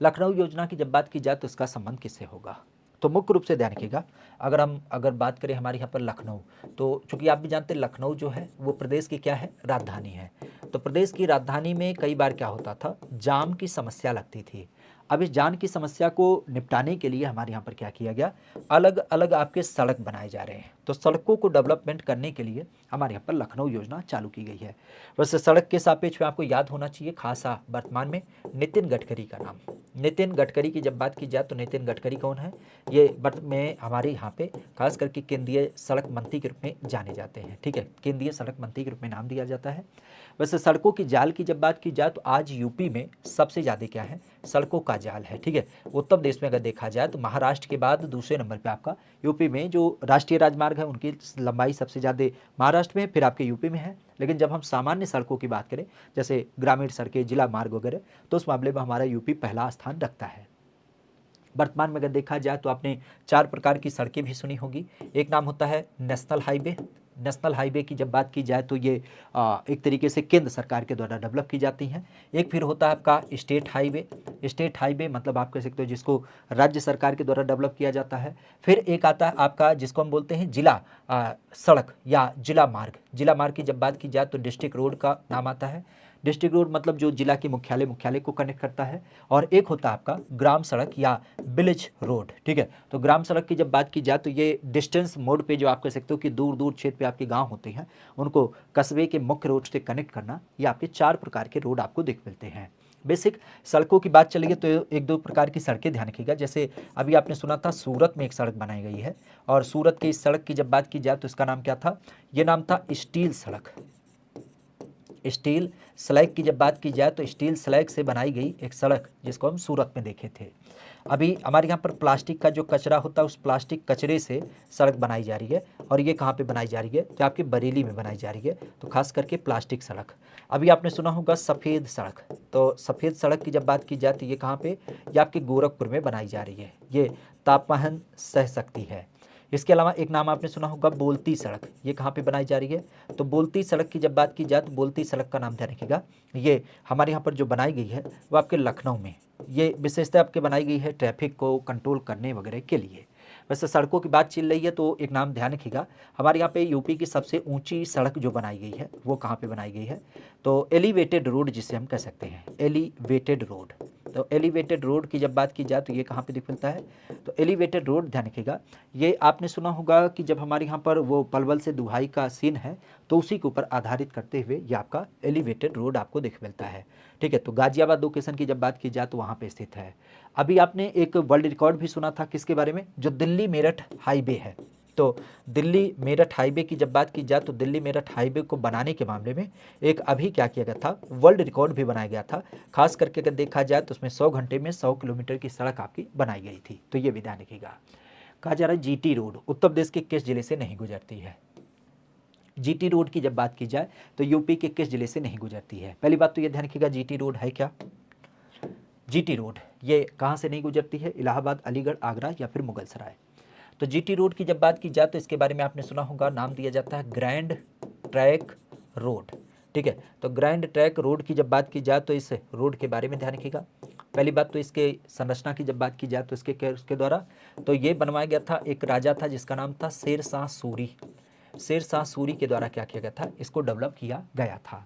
लखनऊ योजना की जब बात की जाए तो इसका संबंध किससे होगा? तो मुख्य रूप से ध्यान रखिएगा, अगर बात करें हमारे यहाँ पर लखनऊ, तो चूंकि आप भी जानते हैं लखनऊ जो है वो प्रदेश की क्या है? राजधानी है। तो प्रदेश की राजधानी में कई बार क्या होता था? जाम की समस्या लगती थी। अब इस जाम की समस्या को निपटाने के लिए हमारे यहाँ पर क्या किया गया? अलग अलग आपके सड़क बनाए जा रहे हैं। तो सड़कों को डेवलपमेंट करने के लिए हमारे यहाँ पर लखनऊ योजना चालू की गई है। वैसे सड़क के सापेक्ष में आपको याद होना चाहिए खासा वर्तमान में नितिन गडकरी का नाम। नितिन गडकरी की जब बात की जाए तो नितिन गडकरी कौन है? ये वर्त में हमारे यहाँ पे खास करके केंद्रीय सड़क मंत्री के रूप में जाने जाते हैं। ठीक है, केंद्रीय सड़क मंत्री के रूप में नाम दिया जाता है। वैसे सड़कों की जाल की जब बात की जाए तो आज यूपी में सबसे ज़्यादा क्या है? सड़कों का जाल है। ठीक है, उत्तर प्रदेश में अगर देखा जाए तो महाराष्ट्र के बाद दूसरे नंबर पे आपका यूपी में जो राष्ट्रीय राजमार्ग है उनकी लंबाई सबसे ज़्यादा महाराष्ट्र में, फिर आपके यूपी में है। लेकिन जब हम सामान्य सड़कों की बात करें जैसे ग्रामीण सड़कें, जिला मार्ग वगैरह, तो उस मामले में हमारा यूपी पहला स्थान रखता है। वर्तमान में अगर देखा जाए तो आपने 4 प्रकार की सड़कें भी सुनी होगी। एक नाम होता है नेशनल हाईवे, नेशनल हाईवे की जब बात की जाए तो ये एक तरीके से केंद्र सरकार के द्वारा डेवलप की जाती हैं। एक फिर होता है आपका स्टेट हाईवे। स्टेट हाईवे मतलब आप कह सकते हो जिसको राज्य सरकार के द्वारा डेवलप किया जाता है। फिर एक आता है आपका जिसको हम बोलते हैं जिला सड़क या जिला मार्ग। जिला मार्ग की जब बात की जाए तो डिस्ट्रिक्ट रोड का नाम आता है। डिस्ट्रिक्ट रोड मतलब जो जिला के मुख्यालय को कनेक्ट करता है। और एक होता है आपका ग्राम सड़क या विलेज रोड, ठीक है। तो ग्राम सड़क की जब बात की जाए तो ये डिस्टेंस मोड पे जो आप कह सकते हो कि दूर दूर क्षेत्र पे आपके गांव होते हैं उनको कस्बे के मुख्य रोड से कनेक्ट करना, ये आपके 4 प्रकार के रोड आपको दिख मिलते हैं। बेसिक सड़कों की बात चलेगी तो एक दो प्रकार की सड़कें ध्यान रखिएगा। जैसे अभी आपने सुना था सूरत में एक सड़क बनाई गई है, और सूरत की इस सड़क की जब बात की जाए तो इसका नाम क्या था, ये नाम था स्टील सड़क। स्टील स्लैग की जब बात की जाए तो स्टील स्लैग से बनाई गई एक सड़क जिसको हम सूरत में देखे थे। अभी हमारे यहाँ पर प्लास्टिक का जो कचरा होता है उस प्लास्टिक कचरे से सड़क बनाई जा रही है, और ये कहाँ पे बनाई जा रही है, जो आपकी बरेली में बनाई जा रही है, तो खास करके प्लास्टिक सड़क। अभी आपने सुना होगा सफ़ेद सड़क, तो सफ़ेद सड़क की जब बात की जाए तो ये कहाँ पे, ये आपके गोरखपुर में बनाई जा रही है। ये तापमान सह सकती है। इसके अलावा एक नाम आपने सुना होगा बोलती सड़क, ये कहाँ पे बनाई जा रही है, तो बोलती सड़क की जब बात की जाए तो बोलती सड़क का नाम ध्यान रखिएगा। ये हमारे यहाँ पर जो बनाई गई है वो आपके लखनऊ में, ये विशेषता आपके बनाई गई है ट्रैफिक को कंट्रोल करने वगैरह के लिए। वैसे सड़कों की बात चल रही है तो एक नाम ध्यान रखिएगा, हमारे यहाँ पे यूपी की सबसे ऊंची सड़क जो बनाई गई है वो कहाँ पे बनाई गई है, तो एलिवेटेड रोड जिसे हम कह सकते हैं, एलिवेटेड रोड। तो एलिवेटेड रोड की जब बात की जाए तो ये कहाँ पे दिख मिलता है, तो एलिवेटेड रोड ध्यान रखिएगा। ये आपने सुना होगा कि जब हमारे यहाँ पर वो पलवल से दुहाई का सीन है तो उसी के ऊपर आधारित करते हुए ये आपका एलिवेटेड रोड आपको दिख मिलता है, ठीक है। तो गाजियाबाद लोकेशन की जब बात की जाए तो वहाँ पे स्थित है। अभी आपने एक वर्ल्ड रिकॉर्ड भी सुना था किसके बारे में, जो दिल्ली मेरठ हाईवे है। तो दिल्ली मेरठ हाईवे की जब बात की जाए तो दिल्ली मेरठ हाईवे को बनाने के मामले में एक अभी क्या किया गया था, वर्ल्ड रिकॉर्ड भी बनाया गया था। खास करके अगर देखा जाए तो उसमें 100 घंटे में 100 किलोमीटर की सड़क आपकी बनाई गई थी, तो ये भी ध्यान रखिएगा। कहा जा रहा है जीटी रोड उत्तर प्रदेश के किस जिले से नहीं गुजरती है। जीटी रोड की जब बात की जाए तो यूपी के किस जिले से नहीं गुजरती है। पहली बात तो ये ध्यान रखिएगा जीटी रोड है क्या, जीटी रोड ये कहाँ से नहीं गुजरती है, इलाहाबाद, अलीगढ़, आगरा या फिर मुगलसराय। तो जीटी रोड की जब बात की जाए तो इसके बारे में आपने सुना होगा, नाम दिया जाता है ग्रैंड ट्रैक रोड, ठीक है। तो ग्रैंड ट्रैक रोड की जब बात की जाए तो इस रोड के बारे में ध्यान रखिएगा। पहली बात तो इसके संरचना की जब बात की जाए तो उसके द्वारा तो ये बनवाया गया था, एक राजा था जिसका नाम था शेर शाह सूरी। शेर शाह सूरी के द्वारा क्या किया गया था, इसको डेवलप किया गया था।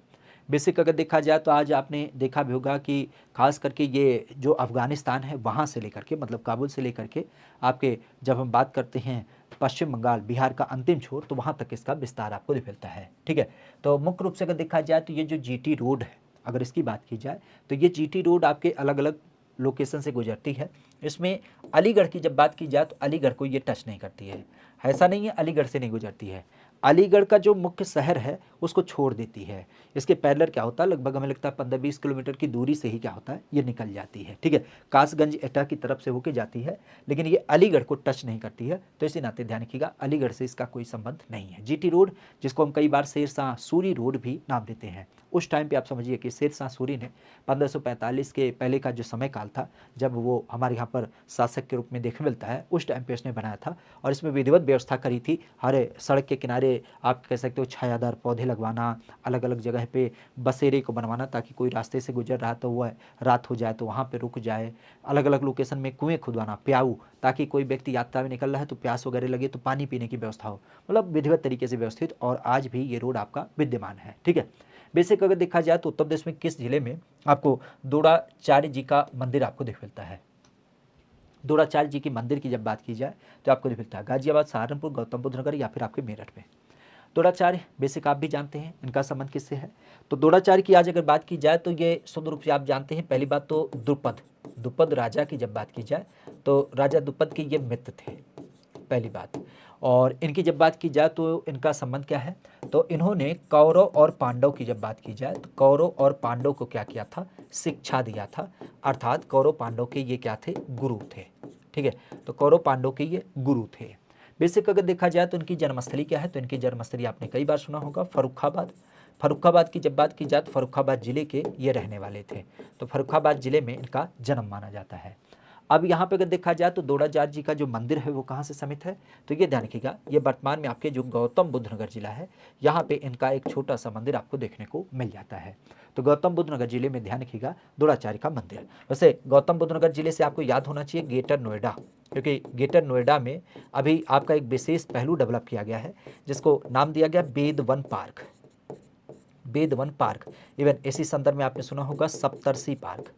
बेसिक अगर देखा जाए तो आज आपने देखा भी होगा कि खास करके ये जो अफ़गानिस्तान है वहाँ से लेकर के मतलब काबुल से लेकर के आपके जब हम बात करते हैं पश्चिम बंगाल बिहार का अंतिम छोर, तो वहाँ तक इसका विस्तार आपको मिलता है, ठीक है। तो मुख्य रूप से अगर देखा जाए तो ये जो जीटी रोड है अगर इसकी बात की जाए तो ये जीटी रोड आपके अलग अलग लोकेशन से गुजरती है। इसमें अलीगढ़ की जब बात की जाए तो अलीगढ़ को ये टच नहीं करती है, ऐसा नहीं है अलीगढ़ से नहीं गुजरती है, अलीगढ़ का जो मुख्य शहर है उसको छोड़ देती है। इसके पैरेलल क्या होता है, लगभग हमें लगता है 15-20 किलोमीटर की दूरी से ही क्या होता है ये निकल जाती है, ठीक है। कासगंज एटा की तरफ से होके जाती है, लेकिन ये अलीगढ़ को टच नहीं करती है। तो इसी नाते ध्यान रखिएगा अलीगढ़ से इसका कोई संबंध नहीं है। जीटी रोड जिसको हम कई बार शेर शाह सूरी रोड भी नाम देते हैं, उस टाइम पे आप समझिए कि शेर शाह सूरी ने 1545 के पहले का जो समय काल था जब वो हमारे यहाँ पर शासक के रूप में देखने मिलता है, उस टाइम पे इसने बनाया था और इसमें विधिवत व्यवस्था करी थी। हर सड़क के किनारे आप कह सकते हो छायादार पौधे लगवाना, अलग अलग जगह पे बसेरे को बनवाना ताकि कोई रास्ते से गुजर रहा तो वह रात हो जाए तो वहाँ पे रुक जाए, अलग अलग लोकेशन में कुएँ खुदवाना, प्याऊ, ताकि कोई व्यक्ति यात्रा में निकल रहा है तो प्यास वगैरह लगे तो पानी पीने की व्यवस्था हो, मतलब विधिवत तरीके से व्यवस्थित, और आज भी ये रोड आपका विद्यमान है, ठीक है। बेसिक अगर देखा जाए तो उत्तर प्रदेश में किस जिले में आपको द्रोणाचार्य जी का मंदिर आपको दिख मिलता है। द्रोणाचार्य जी के मंदिर की जब बात की जाए तो आपको दिख मिलता है गाजियाबाद, सहारनपुर, गौतम बुद्ध नगर या फिर आपके मेरठ में। द्रोणाचार्य बेसिक आप भी जानते हैं इनका संबंध किससे है। तो द्रोणाचार्य की आज अगर बात की जाए तो ये शुद्ध रूप से आप जानते हैं, पहली बात तो द्रुपद राजा की जब बात की जाए तो राजा द्रुपद के ये मित्र थे, पहली बात। और इनकी जब बात की जाए तो इनका संबंध क्या है, तो इन्होंने कौरव और पांडव की जब बात की जाए तो कौरव और पांडव को क्या किया था, शिक्षा दिया था, अर्थात कौरव पांडव के ये क्या थे, गुरु थे, ठीक है। तो कौरव पांडव के ये गुरु थे। बेसिक अगर देखा जाए तो इनकी जन्मस्थली क्या है, तो इनकी जन्मस्थली आपने कई बार सुना होगा फर्रुखाबाद। फर्रुखाबाद की जब बात की जाए तो फर्रुखाबाद जिले के ये रहने वाले थे, तो फर्रुखाबाद जिले में इनका जन्म माना जाता है। अब यहाँ पे अगर देखा जाए तो द्रोणाचार्य जी का जो मंदिर है वो कहाँ से समित है, तो ये ध्यान रखिएगा, ये वर्तमान में आपके जो गौतम बुद्ध नगर जिला है यहाँ पे इनका एक छोटा सा मंदिर आपको देखने को मिल जाता है। तो गौतम बुद्ध नगर जिले में ध्यान रखिएगा द्रोणाचार्य का मंदिर। वैसे गौतम बुद्ध नगर जिले से आपको याद होना चाहिए ग्रेटर नोएडा, क्योंकि ग्रेटर नोएडा में अभी आपका एक विशेष पहलू डेवलप किया गया है जिसको नाम दिया गया बेदवन पार्क। बेदवन पार्क, इवन इसी संदर्भ में आपने सुना होगा सप्तर्षि पार्क।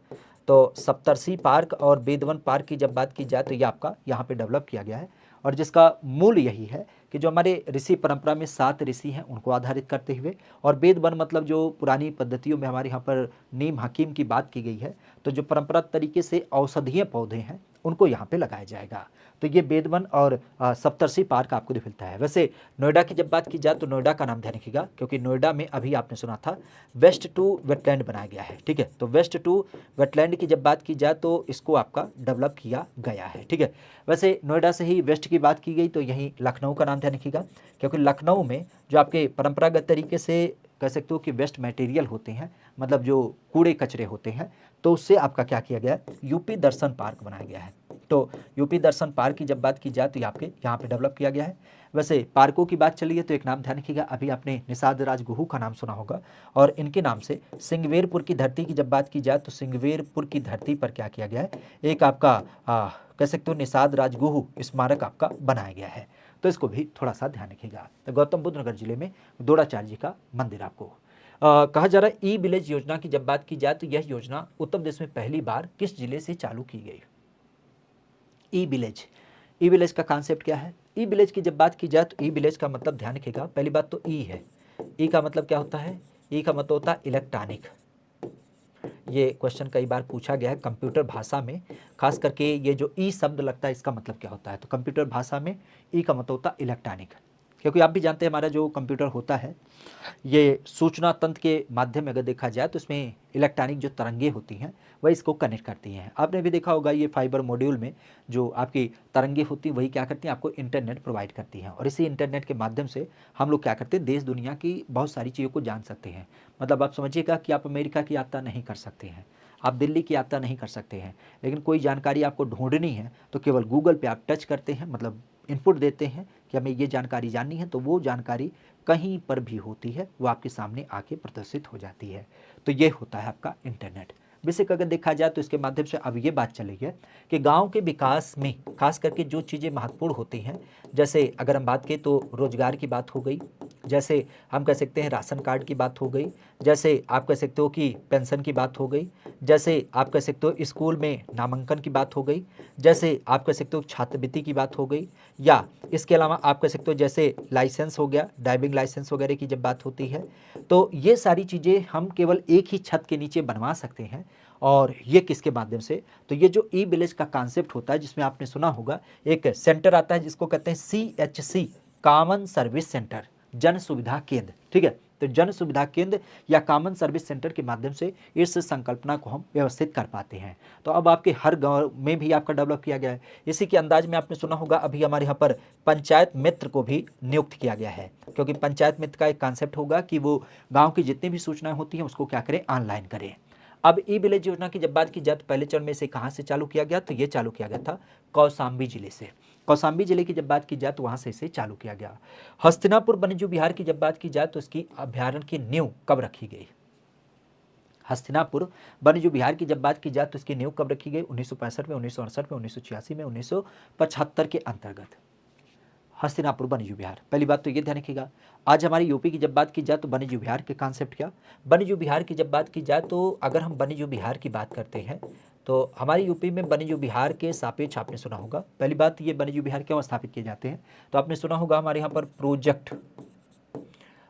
तो सप्तर्षि पार्क और बेदवन पार्क की जब बात की जाए तो ये आपका यहाँ पे डेवलप किया गया है और जिसका मूल यही है कि जो हमारे ऋषि परंपरा में 7 ऋषि हैं उनको आधारित करते हुए, और वेद वन मतलब जो पुरानी पद्धतियों में हमारे यहाँ पर नीम हकीम की बात की गई है, तो जो परंपरागत तरीके से औषधीय पौधे हैं उनको यहाँ पे लगाया जाएगा। तो ये बेदवन और सप्तर्षि पार्क आपको मिलता है। वैसे नोएडा की जब बात की जाए तो नोएडा का नाम ध्यान रखिएगा, क्योंकि नोएडा में अभी आपने सुना था वेस्ट टू वेटलैंड बनाया गया है, ठीक है। तो वेस्ट टू वेटलैंड की जब बात की जाए तो इसको आपका डेवलप किया गया है, ठीक है। वैसे नोएडा से ही वेस्ट की बात की गई तो यहीं लखनऊ का नाम ध्यान रखिएगा, क्योंकि लखनऊ में जो आपके परंपरागत तरीके से कह सकते हो कि वेस्ट मटेरियल होते हैं, मतलब जो कूड़े कचरे होते हैं, तो उससे आपका क्या किया गया है, यूपी दर्शन पार्क बनाया गया है। तो यूपी दर्शन पार्क की जब बात की जाए तो ये आपके यहाँ पे डेवलप किया गया है। वैसे पार्कों की बात चली है तो एक नाम ध्यान रखिएगा, अभी आपने निषाद राज गुहू का नाम सुना होगा, और इनके नाम से सिंगवेरपुर की धरती की जब बात की जाए तो सिंगवेरपुर की धरती पर क्या किया गया है, एक आपका कह सकते हो निषाद राज गुहू स्मारक आपका बनाया गया है। तो इसको भी थोड़ा सा ध्यान रखिएगा। तो गौतम बुद्ध नगर जिले में द्रोणाचार्य जी का मंदिर आपको कहा जा रहा है। ई विलेज योजना की जब बात की जाए तो यह योजना उत्तर प्रदेश में पहली बार किस जिले से चालू की गई। ई विलेज, ई विलेज का कॉन्सेप्ट क्या है। ई विलेज की जब बात की जाए तो ई विलेज का मतलब ध्यान रखिएगा, पहली बात तो ई है, ई का मतलब क्या होता है, ई का मतलब होता है इलेक्ट्रॉनिक। ये क्वेश्चन कई बार पूछा गया है कंप्यूटर भाषा में, खास करके ये जो ई शब्द लगता है इसका मतलब क्या होता है, तो कंप्यूटर भाषा में ई का मतलब होता है इलेक्ट्रॉनिक। क्योंकि आप भी जानते हैं हमारा जो कंप्यूटर होता है ये सूचना तंत्र के माध्यम में अगर देखा जाए तो इसमें इलेक्ट्रॉनिक जो तरंगे होती हैं वह इसको कनेक्ट करती हैं। आपने भी देखा होगा ये फाइबर मॉड्यूल में जो आपकी तरंगे होती हैं वही क्या करती हैं, आपको इंटरनेट प्रोवाइड करती हैं, और इसी इंटरनेट के माध्यम से हम लोग क्या करते हैं, देश दुनिया की बहुत सारी चीज़ों को जान सकते हैं। मतलब आप समझिएगा कि आप अमेरिका की यात्रा नहीं कर सकते हैं, आप दिल्ली की यात्रा नहीं कर सकते हैं, लेकिन कोई जानकारी आपको ढूंढनी है तो केवल गूगल पे आप टच करते हैं, मतलब इनपुट देते हैं कि हमें ये जानकारी जाननी है, तो वो जानकारी कहीं पर भी होती है वो आपके सामने आके प्रदर्शित हो जाती है। तो ये होता है आपका इंटरनेट। बेसिक अगर देखा जाए तो इसके माध्यम से अब ये बात चली है कि गांव के विकास में खास करके जो चीज़ें महत्वपूर्ण होती हैं, जैसे अगर हम बात करें तो रोजगार की बात हो गई, जैसे हम कह सकते हैं राशन कार्ड की बात हो गई, जैसे आप कह सकते हो कि पेंशन की बात हो गई, जैसे आप कह सकते हो स्कूल में नामांकन की बात हो गई, जैसे आप कह सकते हो छात्रवृत्ति की बात हो गई, या इसके अलावा आप कह सकते हो जैसे लाइसेंस हो गया, ड्राइविंग लाइसेंस वगैरह की जब बात होती है, तो ये सारी चीज़ें हम केवल एक ही छत के नीचे बनवा सकते हैं। और ये किसके माध्यम से, तो ये जो ई विलेज का कॉन्सेप्ट होता है जिसमें आपने सुना होगा एक सेंटर आता है जिसको कहते हैं CHC, कॉमन सर्विस सेंटर, जन सुविधा केंद्र, ठीक है। तो जन सुविधा केंद्र या कॉमन सर्विस सेंटर के माध्यम से इस संकल्पना को हम व्यवस्थित कर पाते हैं। तो अब आपके हर गांव में भी आपका डेवलप किया गया है। इसी के अंदाज में आपने सुना होगा अभी हमारे यहाँ पर पंचायत मित्र को भी नियुक्त किया गया है, क्योंकि पंचायत मित्र का एक कॉन्सेप्ट होगा कि वो गाँव की जितनी भी सूचनाएं होती हैं उसको क्या करें, ऑनलाइन करें। अब ई विलेज योजना की जब बात की जाए तो पहले चरण में से कहाँ से चालू किया गया, तो ये चालू किया गया था कौशाम्बी जिले से। कौशाम्बी जिले की जब बात की जाए तो वहाँ से इसे चालू किया गया। हस्तिनापुर वन्यजीव विहार की जब बात की जाए तो इसकी अभ्यारण्य की नींव कब रखी गई। हस्तिनापुर वन्यजीव विहार की जब बात की जाए तो इसकी नींव कब रखी गई, 1965 में, 1968 में, 1986 में, 1975 के अंतर्गत हस्तिनापुर वन्यजीव विहार। पहली बात तो ये ध्यान रखिएगा। आज हमारी यूपी की जब बात की जाए तो वन्यजीव विहार के कॉन्सेप्ट क्या, वन्यजीव विहार की जब बात की जाए तो अगर हम वन्यजीव विहार की बात करते हैं तो हमारी यूपी में वन्यजीव विहार के सापेक्ष आपने सुना होगा, पहली बात ये वन्यजीव विहार क्यों स्थापित किए जाते हैं, तो आपने सुना होगा हमारे यहाँ पर प्रोजेक्ट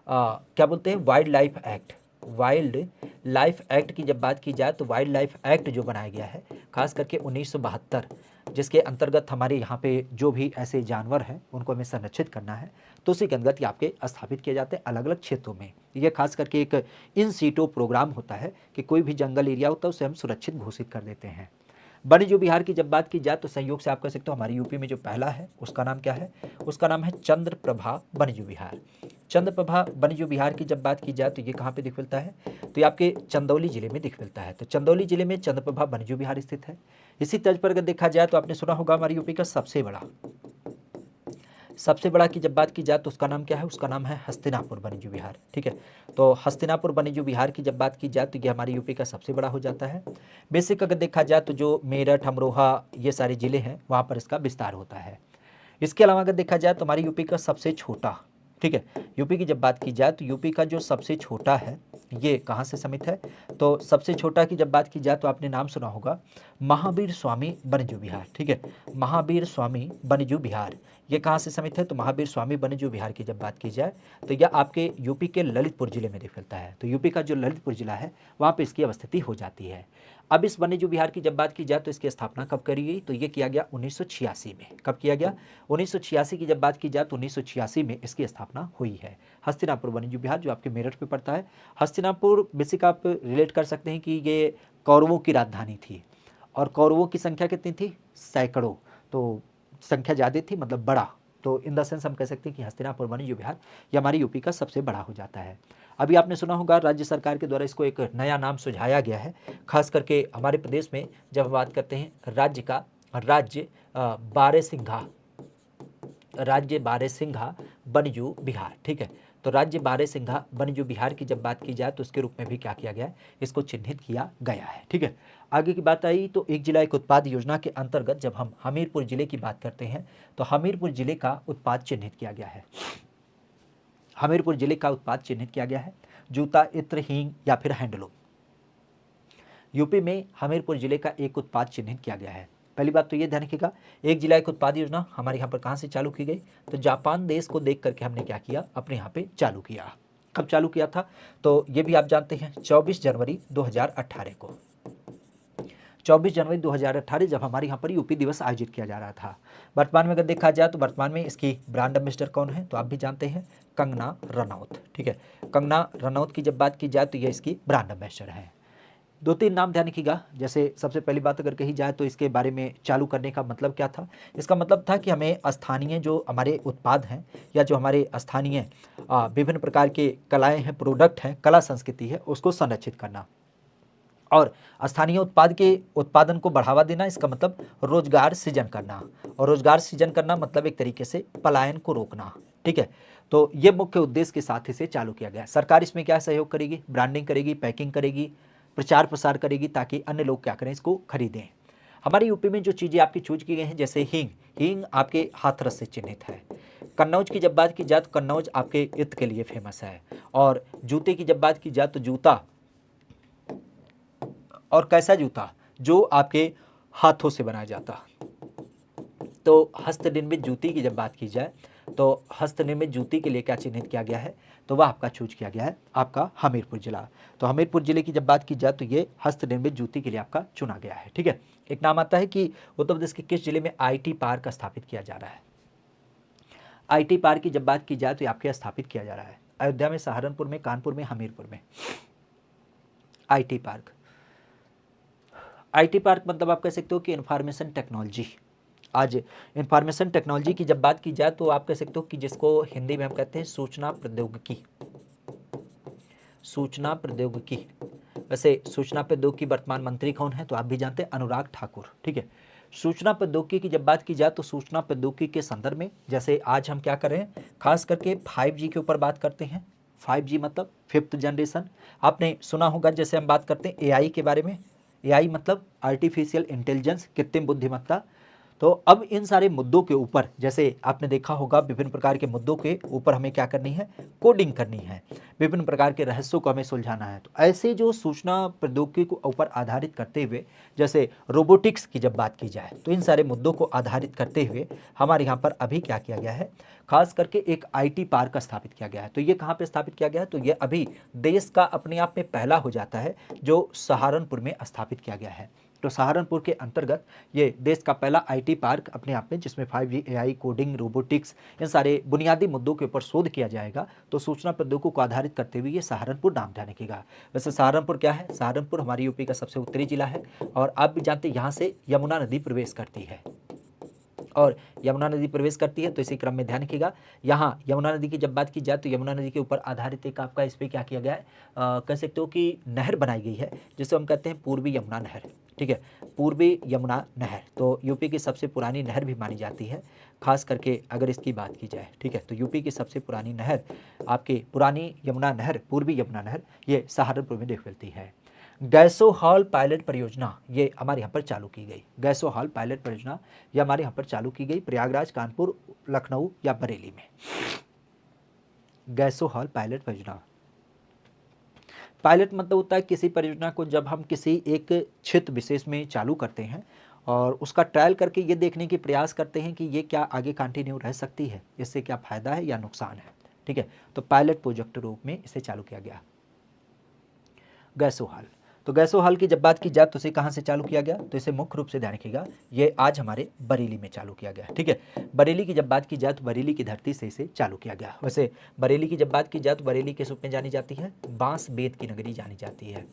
क्या बोलते हैं, wild life act. Wild life act की जब बात की जाए तो वाइल्ड लाइफ एक्ट जो बनाया गया है खास करके 1972, जिसके अंतर्गत हमारे यहाँ पे जो भी ऐसे जानवर हैं उनको हमें संरक्षित करना है, तो उसी के अंतर्गत ये आपके स्थापित किए जाते हैं अलग अलग क्षेत्रों में। ये खास करके एक इन सीटो प्रोग्राम होता है कि कोई भी जंगल एरिया होता है उसे हम सुरक्षित घोषित कर देते हैं। वन्यजीव विहार की जब बात की जाए तो संयोग से आप कह सकते हो हमारे यूपी में जो पहला है उसका नाम क्या है, उसका नाम है चंद्रप्रभा वन्यजीव विहार। चंद्रप्रभा वन्यजीव विहार की जब बात की जाए तो ये कहाँ पे दिख मिलता है, तो ये आपके चंदौली जिले में दिख मिलता है। तो चंदौली जिले में चंद्रप्रभा वन्यजीव विहार स्थित है। इसी तर्ज पर अगर देखा जाए तो आपने सुना होगा हमारे यूपी का सबसे बड़ा की जब बात की जाए तो उसका नाम क्या है, उसका नाम है हस्तिनापुर वन्यजीव विहार। ठीक है, तो हस्तिनापुर वन्यजीव विहार की जब बात की जाए तो ये हमारे यूपी का सबसे बड़ा हो जाता है। बेसिक अगर देखा जाए तो जो मेरठ, अमरोहा ये सारे जिले हैं वहाँ पर इसका विस्तार होता है। इसके अलावा अगर देखा जाए तो हमारे यूपी का सबसे छोटा, ठीक है, यूपी की जब बात की जाए तो यूपी का जो सबसे छोटा है ये कहाँ से समित है, तो सबसे छोटा की जब बात की जाए तो आपने नाम सुना होगा महावीर स्वामी वन्यजीव विहार। ठीक है, महावीर स्वामी वन्यजीव विहार ये कहाँ से समित है, तो महावीर स्वामी वन्यजीव विहार की जब बात की जाए तो यह आपके यूपी के ललितपुर जिले में दिख मिलता है। तो यूपी का जो ललितपुर जिला है वहाँ पे इसकी अवस्थिति हो जाती है। अब इस वन्यजीव विहार की जब बात की जाए तो इसकी स्थापना कब करी गई, तो ये किया गया 1986 में। कब किया गया, 1986 की जब बात की जाए तो 1986 में इसकी स्थापना हुई है। हस्तिनापुर वन्यजीव विहार जो आपके मेरठ पे पड़ता है। हस्तिनापुर बेसिक आप रिलेट कर सकते हैं कि ये कौरवों की राजधानी थी और कौरवों की संख्या कितनी थी, सैकड़ों, तो संख्या ज़्यादा थी मतलब बड़ा। तो इन द सेंस हम कह सकते हैं कि हस्तिनापुर वन्यजीव विहार ये हमारी यूपी का सबसे बड़ा हो जाता है। अभी आपने सुना होगा राज्य सरकार के द्वारा इसको एक नया नाम सुझाया गया है, खास करके हमारे प्रदेश में जब बात करते हैं राज्य का, राज्य बारहसिंघा, राज्य बारहसिंघा वन्यजीव विहार। ठीक है, तो राज्य बारहसिंघा वन्यजीव विहार की जब बात की जाए तो उसके रूप में भी क्या किया गया है, इसको चिन्हित किया गया है। ठीक है, आगे की बात आई तो एक जिला एक उत्पाद योजना के अंतर्गत जब हम हमीरपुर जिले की बात करते हैं तो हमीरपुर जिले का उत्पाद चिन्हित किया गया है। हमीरपुर जिले का उत्पाद चिन्हित किया गया है जूता, इत्र, हींग या फिर हैंडलूम। यूपी में हमीरपुर जिले का एक उत्पाद चिन्हित किया गया है। पहली बात तो ये ध्यान रखिएगा, एक जिला एक उत्पाद योजना हमारे यहाँ पर कहाँ से चालू की गई, तो जापान देश को देख करके हमने क्या किया, अपने यहाँ पे चालू किया। कब चालू किया था, तो ये भी आप जानते हैं 24 जनवरी 2018 को। 24 जनवरी 2018 जब हमारे यहाँ पर यूपी दिवस आयोजित किया जा रहा था। वर्तमान में अगर देखा जाए तो वर्तमान में इसकी ब्रांड एम्बेसडर कौन है, तो आप भी जानते हैं कंगना रनौत। ठीक है, कंगना रनौत की जब बात की जाए तो ये इसकी ब्रांड एम्बेसडर है। दो तीन नाम ध्यान रखिएगा, जैसे सबसे पहली बात अगर कही जाए तो इसके बारे में चालू करने का मतलब क्या था, इसका मतलब था कि हमें स्थानीय जो हमारे उत्पाद हैं या जो हमारे स्थानीय विभिन्न प्रकार के कलाएं हैं, प्रोडक्ट हैं, कला संस्कृति है, उसको संरक्षित करना और स्थानीय उत्पाद के उत्पादन को बढ़ावा देना। इसका मतलब रोजगार सृजन करना, और रोजगार सृजन करना मतलब एक तरीके से पलायन को रोकना। ठीक है, तो ये मुख्य उद्देश्य के साथ इसे चालू किया गया। सरकार इसमें क्या सहयोग करेगी, ब्रांडिंग करेगी, पैकिंग करेगी, प्रचार प्रसार करेगी ताकि अन्य लोग क्या करें, इसको खरीदें। हमारे यूपी में जो चीज़ें आपकी चूज की गई हैं जैसे हींग, हींग आपके हाथरस से चिन्हित है। कन्नौज की जब बात की जाए तो कन्नौज आपके इत्र के लिए फेमस है। और जूते की जब बात की जाए तो जूता, और कैसा जूता, जो आपके हाथों से बनाया जाता। तो हस्तनिर्मित जूती की जब बात की जाए तो हस्तनिर्मित जूती के लिए क्या चिन्हित किया गया है, तो वह आपका चूज किया गया है आपका हमीरपुर जिला। तो हमीरपुर जिले की जब बात की जाए तो ये हस्तनिर्मित जूती के लिए आपका चुना गया है। ठीक है, एक नाम आता है कि उत्तर प्रदेश के किस जिले में आईटी पार्क स्थापित किया जा रहा है। आईटी पार्क की जब बात की जाए तो आपके स्थापित किया जा रहा है अयोध्या में, सहारनपुर में, कानपुर में, हमीरपुर में। आईटी पार्क, आईटी पार्क मतलब आप कह सकते हो कि इंफॉर्मेशन टेक्नोलॉजी। आज इंफॉर्मेशन टेक्नोलॉजी की जब बात की जाए तो आप कह सकते हो कि जिसको हिंदी में हम कहते हैं सूचना प्रौद्योगिकी। सूचना प्रौद्योगिकी, वैसे सूचना प्रौद्योगिकी वर्तमान मंत्री कौन है, तो आप भी जानते हैं अनुराग ठाकुर। ठीक है, सूचना प्रौद्योगिकी की जब बात की जाए तो सूचना प्रौद्योगिकी के संदर्भ में जैसे आज हम क्या कर रहे हैं, खास करके 5G के ऊपर बात करते हैं। 5G मतलब फिफ्थ जनरेशन। आपने सुना होगा जैसे हम बात करते हैं एआई के बारे में, एआई मतलब आर्टिफिशियल इंटेलिजेंस, कृत्रिम बुद्धिमत्ता। तो अब इन सारे मुद्दों के ऊपर जैसे आपने देखा होगा विभिन्न प्रकार के मुद्दों के ऊपर हमें क्या करनी है, कोडिंग करनी है, विभिन्न प्रकार के रहस्यों को हमें सुलझाना है। तो ऐसे जो सूचना प्रौद्योगिकी को ऊपर आधारित करते हुए जैसे रोबोटिक्स की जब बात की जाए तो इन सारे मुद्दों को आधारित करते हुए हमारे यहाँ पर अभी क्या किया गया है, खास करके एक आईटी पार्क स्थापित किया गया है। तो ये कहाँ पे स्थापित किया गया है, तो ये अभी देश का अपने आप में पहला हो जाता है जो सहारनपुर में स्थापित किया गया है। तो सहारनपुर के अंतर्गत ये देश का पहला आईटी पार्क अपने आप में, जिसमें 5G, एआई, कोडिंग, रोबोटिक्स, इन सारे बुनियादी मुद्दों के ऊपर शोध किया जाएगा। तो सूचना प्रौद्योगिकी को आधारित करते हुए ये सहारनपुर नाम ध्यान रखिएगा। वैसे सहारनपुर क्या है? सहारनपुर हमारे यूपी का सबसे उत्तरी जिला है और आप भी जानते हैं यहाँ से यमुना नदी प्रवेश करती है और यमुना नदी प्रवेश करती है। तो इसी क्रम में ध्यान रखिएगा, यहाँ यमुना नदी की जब बात की जाए तो यमुना नदी के ऊपर आधारित एक आपका इस पर क्या किया गया है, कह सकते हो कि नहर बनाई गई है, जिसे हम कहते हैं पूर्वी यमुना नहर। ठीक है, पूर्वी यमुना नहर तो यूपी की सबसे पुरानी नहर भी मानी जाती है, खास करके अगर इसकी बात की जाए। ठीक है, तो यूपी की सबसे पुरानी नहर आपकी पुरानी यमुना नहर, पूर्वी यमुना नहर, ये सहारनपुर में देख मिलती है। गैसो हॉल पायलट परियोजना ये हमारे यहाँ पर चालू की गई। गैसो हॉल पायलट परियोजना ये हमारे यहाँ पर चालू की गई प्रयागराज, कानपुर, लखनऊ या बरेली में। गैसो हॉल पायलट परियोजना, पायलट मतलब होता है किसी परियोजना को जब हम किसी एक क्षेत्र विशेष में चालू करते हैं और उसका ट्रायल करके ये देखने की प्रयास करते हैं कि ये क्या आगे कंटिन्यू रह सकती है, इससे क्या फ़ायदा है या नुकसान है। ठीक है, तो पायलट प्रोजेक्ट रूप में इसे चालू किया गया गैसो हॉल। तो गैसो हॉल की जब बात की जाए तो इसे कहाँ से चालू किया गया, तो इसे मुख्य रूप से ध्यान रखिएगा, ये आज हमारे बरेली में चालू किया गया। ठीक है, बरेली की जब बात की जाए तो बरेली की धरती से इसे चालू किया गया। वैसे बरेली की जब बात की जाए तो बरेली किस रूप में जानी जाती है? बांस बेत की नगरी जानी जाती है।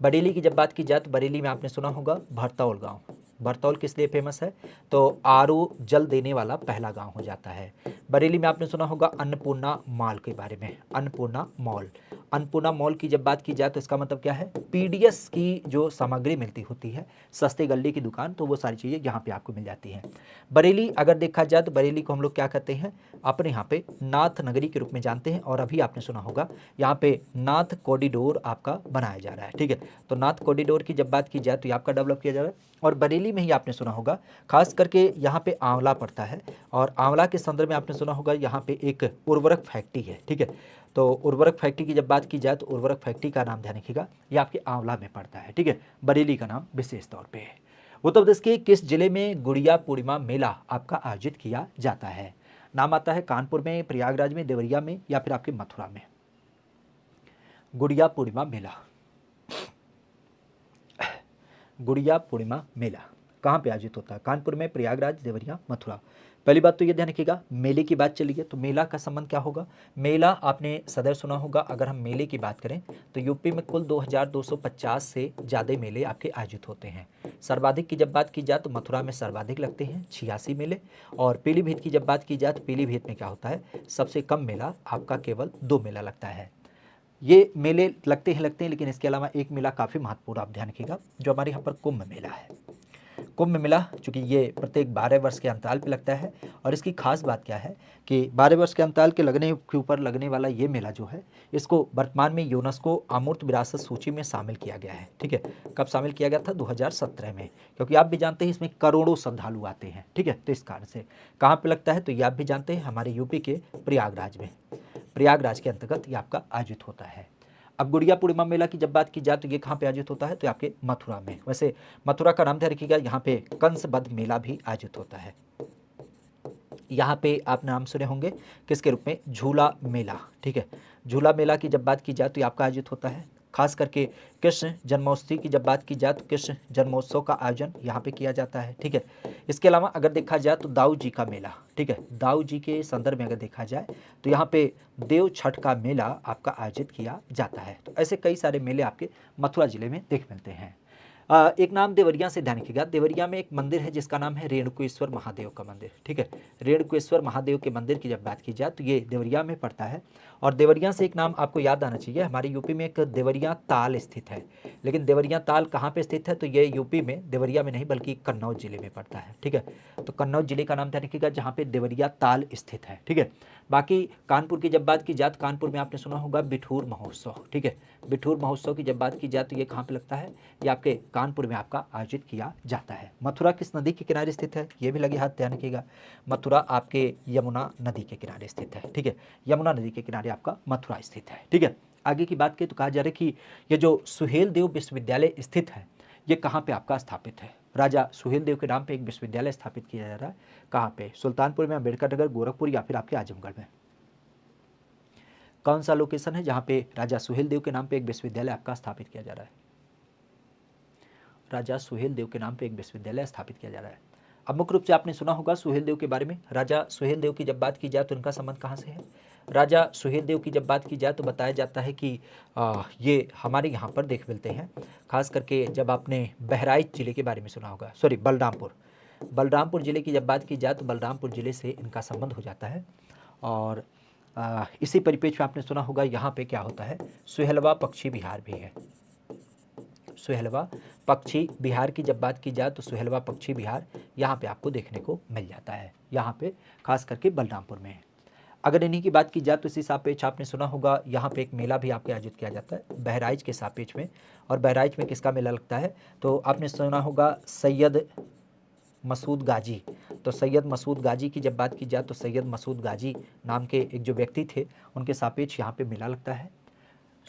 बरेली की जब बात की जाए तो बरेली में आपने सुना होगा भरतौल गाँव। भरतौल किस लिए फेमस है? तो आरओ जल देने वाला पहला गांव हो जाता है। बरेली में आपने सुना होगा अन्नपूर्णा मॉल के बारे में, अन्नपूर्णा मॉल। अन्नपूर्णा मॉल की जब बात की जाए तो इसका मतलब क्या है? पीडीएस की जो सामग्री मिलती होती है, सस्ते गल्ले की दुकान, तो वो सारी चीज़ें यहाँ पे आपको मिल जाती हैं। बरेली अगर देखा जाए तो बरेली को हम लोग क्या कहते हैं, अपने यहाँ पे नाथ नगरी के रूप में जानते हैं। और अभी आपने सुना होगा यहाँ पे नाथ कॉरिडोर आपका बनाया जा रहा है। ठीक है, तो नाथ कॉरिडोर की जब बात की जाए तो ये आपका डेवलप किया जा रहा है। और बरेली में ही आपने सुना होगा खास करके यहाँ पे आंवला पड़ता है और आंवला के संदर्भ में आपने सुना होगा यहाँ पे एक उर्वरक फैक्ट्री है। ठीक है, तो उर्वरक फैक्ट्री की जब बात की जाए तो उर्वरक फैक्ट्री का नाम ध्यान रखिएगा, ये आपके आंवला में पड़ता है। ठीक है, बरेली का नाम विशेष तौर पे है। उत्तर प्रदेश के किस जिले में गुड़िया पूर्णिमा मेला आपका आयोजित किया जाता है? नाम आता है कानपुर में, प्रयागराज में, देवरिया में या फिर आपके मथुरा में। गुड़िया पूर्णिमा मेला, गुड़िया पूर्णिमा मेला कहाँ पे आयोजित होता है? कानपुर में, प्रयागराज, देवरिया, मथुरा। पहली बात तो ये ध्यान रखिएगा, मेले की बात चली है तो मेला का संबंध क्या होगा? मेला आपने सदैव सुना होगा। अगर हम मेले की बात करें तो यूपी में कुल 2250 से ज़्यादा मेले आपके आयोजित होते हैं। सर्वाधिक की जब बात की जाए तो मथुरा में सर्वाधिक लगते हैं 86 मेले। और पीलीभीत की जब बात की जाए तो पीलीभीत में क्या होता है, सबसे कम मेला आपका केवल 2 मेला लगता है। ये मेले लगते हैं, लेकिन इसके अलावा एक मेला काफ़ी महत्वपूर्ण आप ध्यान रखिएगा, जो हमारे यहाँ पर कुंभ मेला है। कुंभ मेला चूँकि ये प्रत्येक 12 वर्ष के अंतराल पे लगता है और इसकी खास बात क्या है कि 12 वर्ष के अंतराल के लगने के ऊपर लगने वाला ये मेला जो है, इसको वर्तमान में यूनेस्को अमूर्त विरासत सूची में शामिल किया गया है। ठीक है, कब शामिल किया गया था? 2017 में, क्योंकि आप भी जानते हैं इसमें करोड़ों श्रद्धालु आते हैं। ठीक है, तो इस कारण से कहाँ पर लगता है तो ये आप भी जानते हैं, हमारे यूपी के प्रयागराज में, प्रयागराज के अंतर्गत ये आपका आयोजित होता है। अब गुड़िया पूर्णिमा मेला की जब बात की जाए तो ये कहाँ पे आयोजित होता है? तो आपके मथुरा में। वैसे मथुरा का नाम ध्यान रखिएगा, यहाँ पे कंस बध मेला भी आयोजित होता है। यहाँ पे आप नाम सुने होंगे किसके रूप में? झूला मेला। ठीक है, झूला मेला की जब बात की जाए तो ये आपका आयोजित होता है। खास करके कृष्ण जन्मोत्सव की जब बात की जाए तो कृष्ण जन्मोत्सव का आयोजन यहाँ पे किया जाता है। ठीक है, इसके अलावा अगर देखा जाए तो दाऊ जी का मेला। ठीक है, दाऊ जी के संदर्भ में अगर देखा जाए तो यहाँ पे देव छठ का मेला आपका आयोजित किया जाता है। तो ऐसे कई सारे मेले आपके मथुरा जिले में देख मिलते हैं। एक नाम देवरिया से ध्यान रखिएगा, देवरिया में एक मंदिर है जिसका नाम है रेणुकेश्वर महादेव का मंदिर। ठीक है, रेणुकेश्वर महादेव के मंदिर की जब बात की जाए तो ये देवरिया में पड़ता है। और देवरिया से एक नाम आपको याद आना चाहिए, हमारे यूपी में एक देवरिया ताल स्थित है। लेकिन देवरिया ताल कहाँ पे स्थित है? तो ये यूपी में देवरिया में नहीं बल्कि कन्नौज जिले में पड़ता है। ठीक है, तो कन्नौज जिले का नाम ध्यान रखिएगा जहाँ पे देवरिया ताल स्थित है। ठीक है, बाकी कानपुर की जब बात की जाए तो कानपुर में आपने सुना होगा बिठूर महोत्सव। ठीक है, बिठूर महोत्सव की जब बात की जाए तो ये कहाँ पे लगता है? ये आपके कानपुर में आपका आयोजित किया जाता है। मथुरा किस नदी के किनारे स्थित है? ये भी लगे हाथ ध्यान रखिएगा, मथुरा आपके यमुना नदी के किनारे स्थित है। ठीक है, यमुना नदी के किनारे आपका मथुरा स्थित है। ठीक है, आगे की बात करें तो कहा जा रहा है कि ये जो सुहेल देव विश्वविद्यालय स्थित है, ये कहाँ पे आपका स्थापित है? राजा सुहेल देव के नाम पे एक विश्वविद्यालय स्थापित किया जा रहा है। कहाँ पे? सुल्तानपुर में, अम्बेडकर नगर, गोरखपुर या फिर आपके आजमगढ़ में? कौन सा लोकेशन है जहाँ पे राजा सुहेल देव के नाम पे एक विश्वविद्यालय आपका स्थापित किया जा रहा है? राजा सुहेल देव के नाम पे एक विश्वविद्यालय स्थापित किया जा रहा है। अब मुख्य रूप से आपने सुना होगा सुहेल देव के बारे में। राजा सुहेल देव की जब बात की जाए तो उनका संबंध कहाँ से है? राजा सुहेल देव की जब बात की जाए तो बताया जाता है कि ये हमारे यहाँ पर देख मिलते हैं, खास करके जब आपने बहराइच जिले के बारे में सुना होगा, सॉरी बलरामपुर जिले की जब बात की जाए तो बलरामपुर जिले से इनका संबंध हो जाता है। और इसी परिप्रेक्ष्य में आपने सुना होगा यहाँ पे क्या होता है, सुहेलवा पक्षी विहार भी है। सुहेलवा पक्षी विहार की जब बात की जाए तो सुहेलवा पक्षी विहार यहाँ पे आपको देखने को मिल जाता है, यहाँ पे खास करके बलरामपुर में है। अगर इन्हीं की बात की जाए तो इसी सापेक्ष आपने सुना होगा यहाँ पे एक मेला भी आपके आयोजित किया जाता है बहराइच के सापेक्ष में। और बहराइच में किसका मेला लगता है? तो आपने सुना होगा सैयद मसूद गाजी। तो सैयद मसूद गाजी की जब बात की जाए तो सैयद मसूद गाजी नाम के एक जो व्यक्ति थे उनके सापेक्ष यहाँ पे मेला लगता है।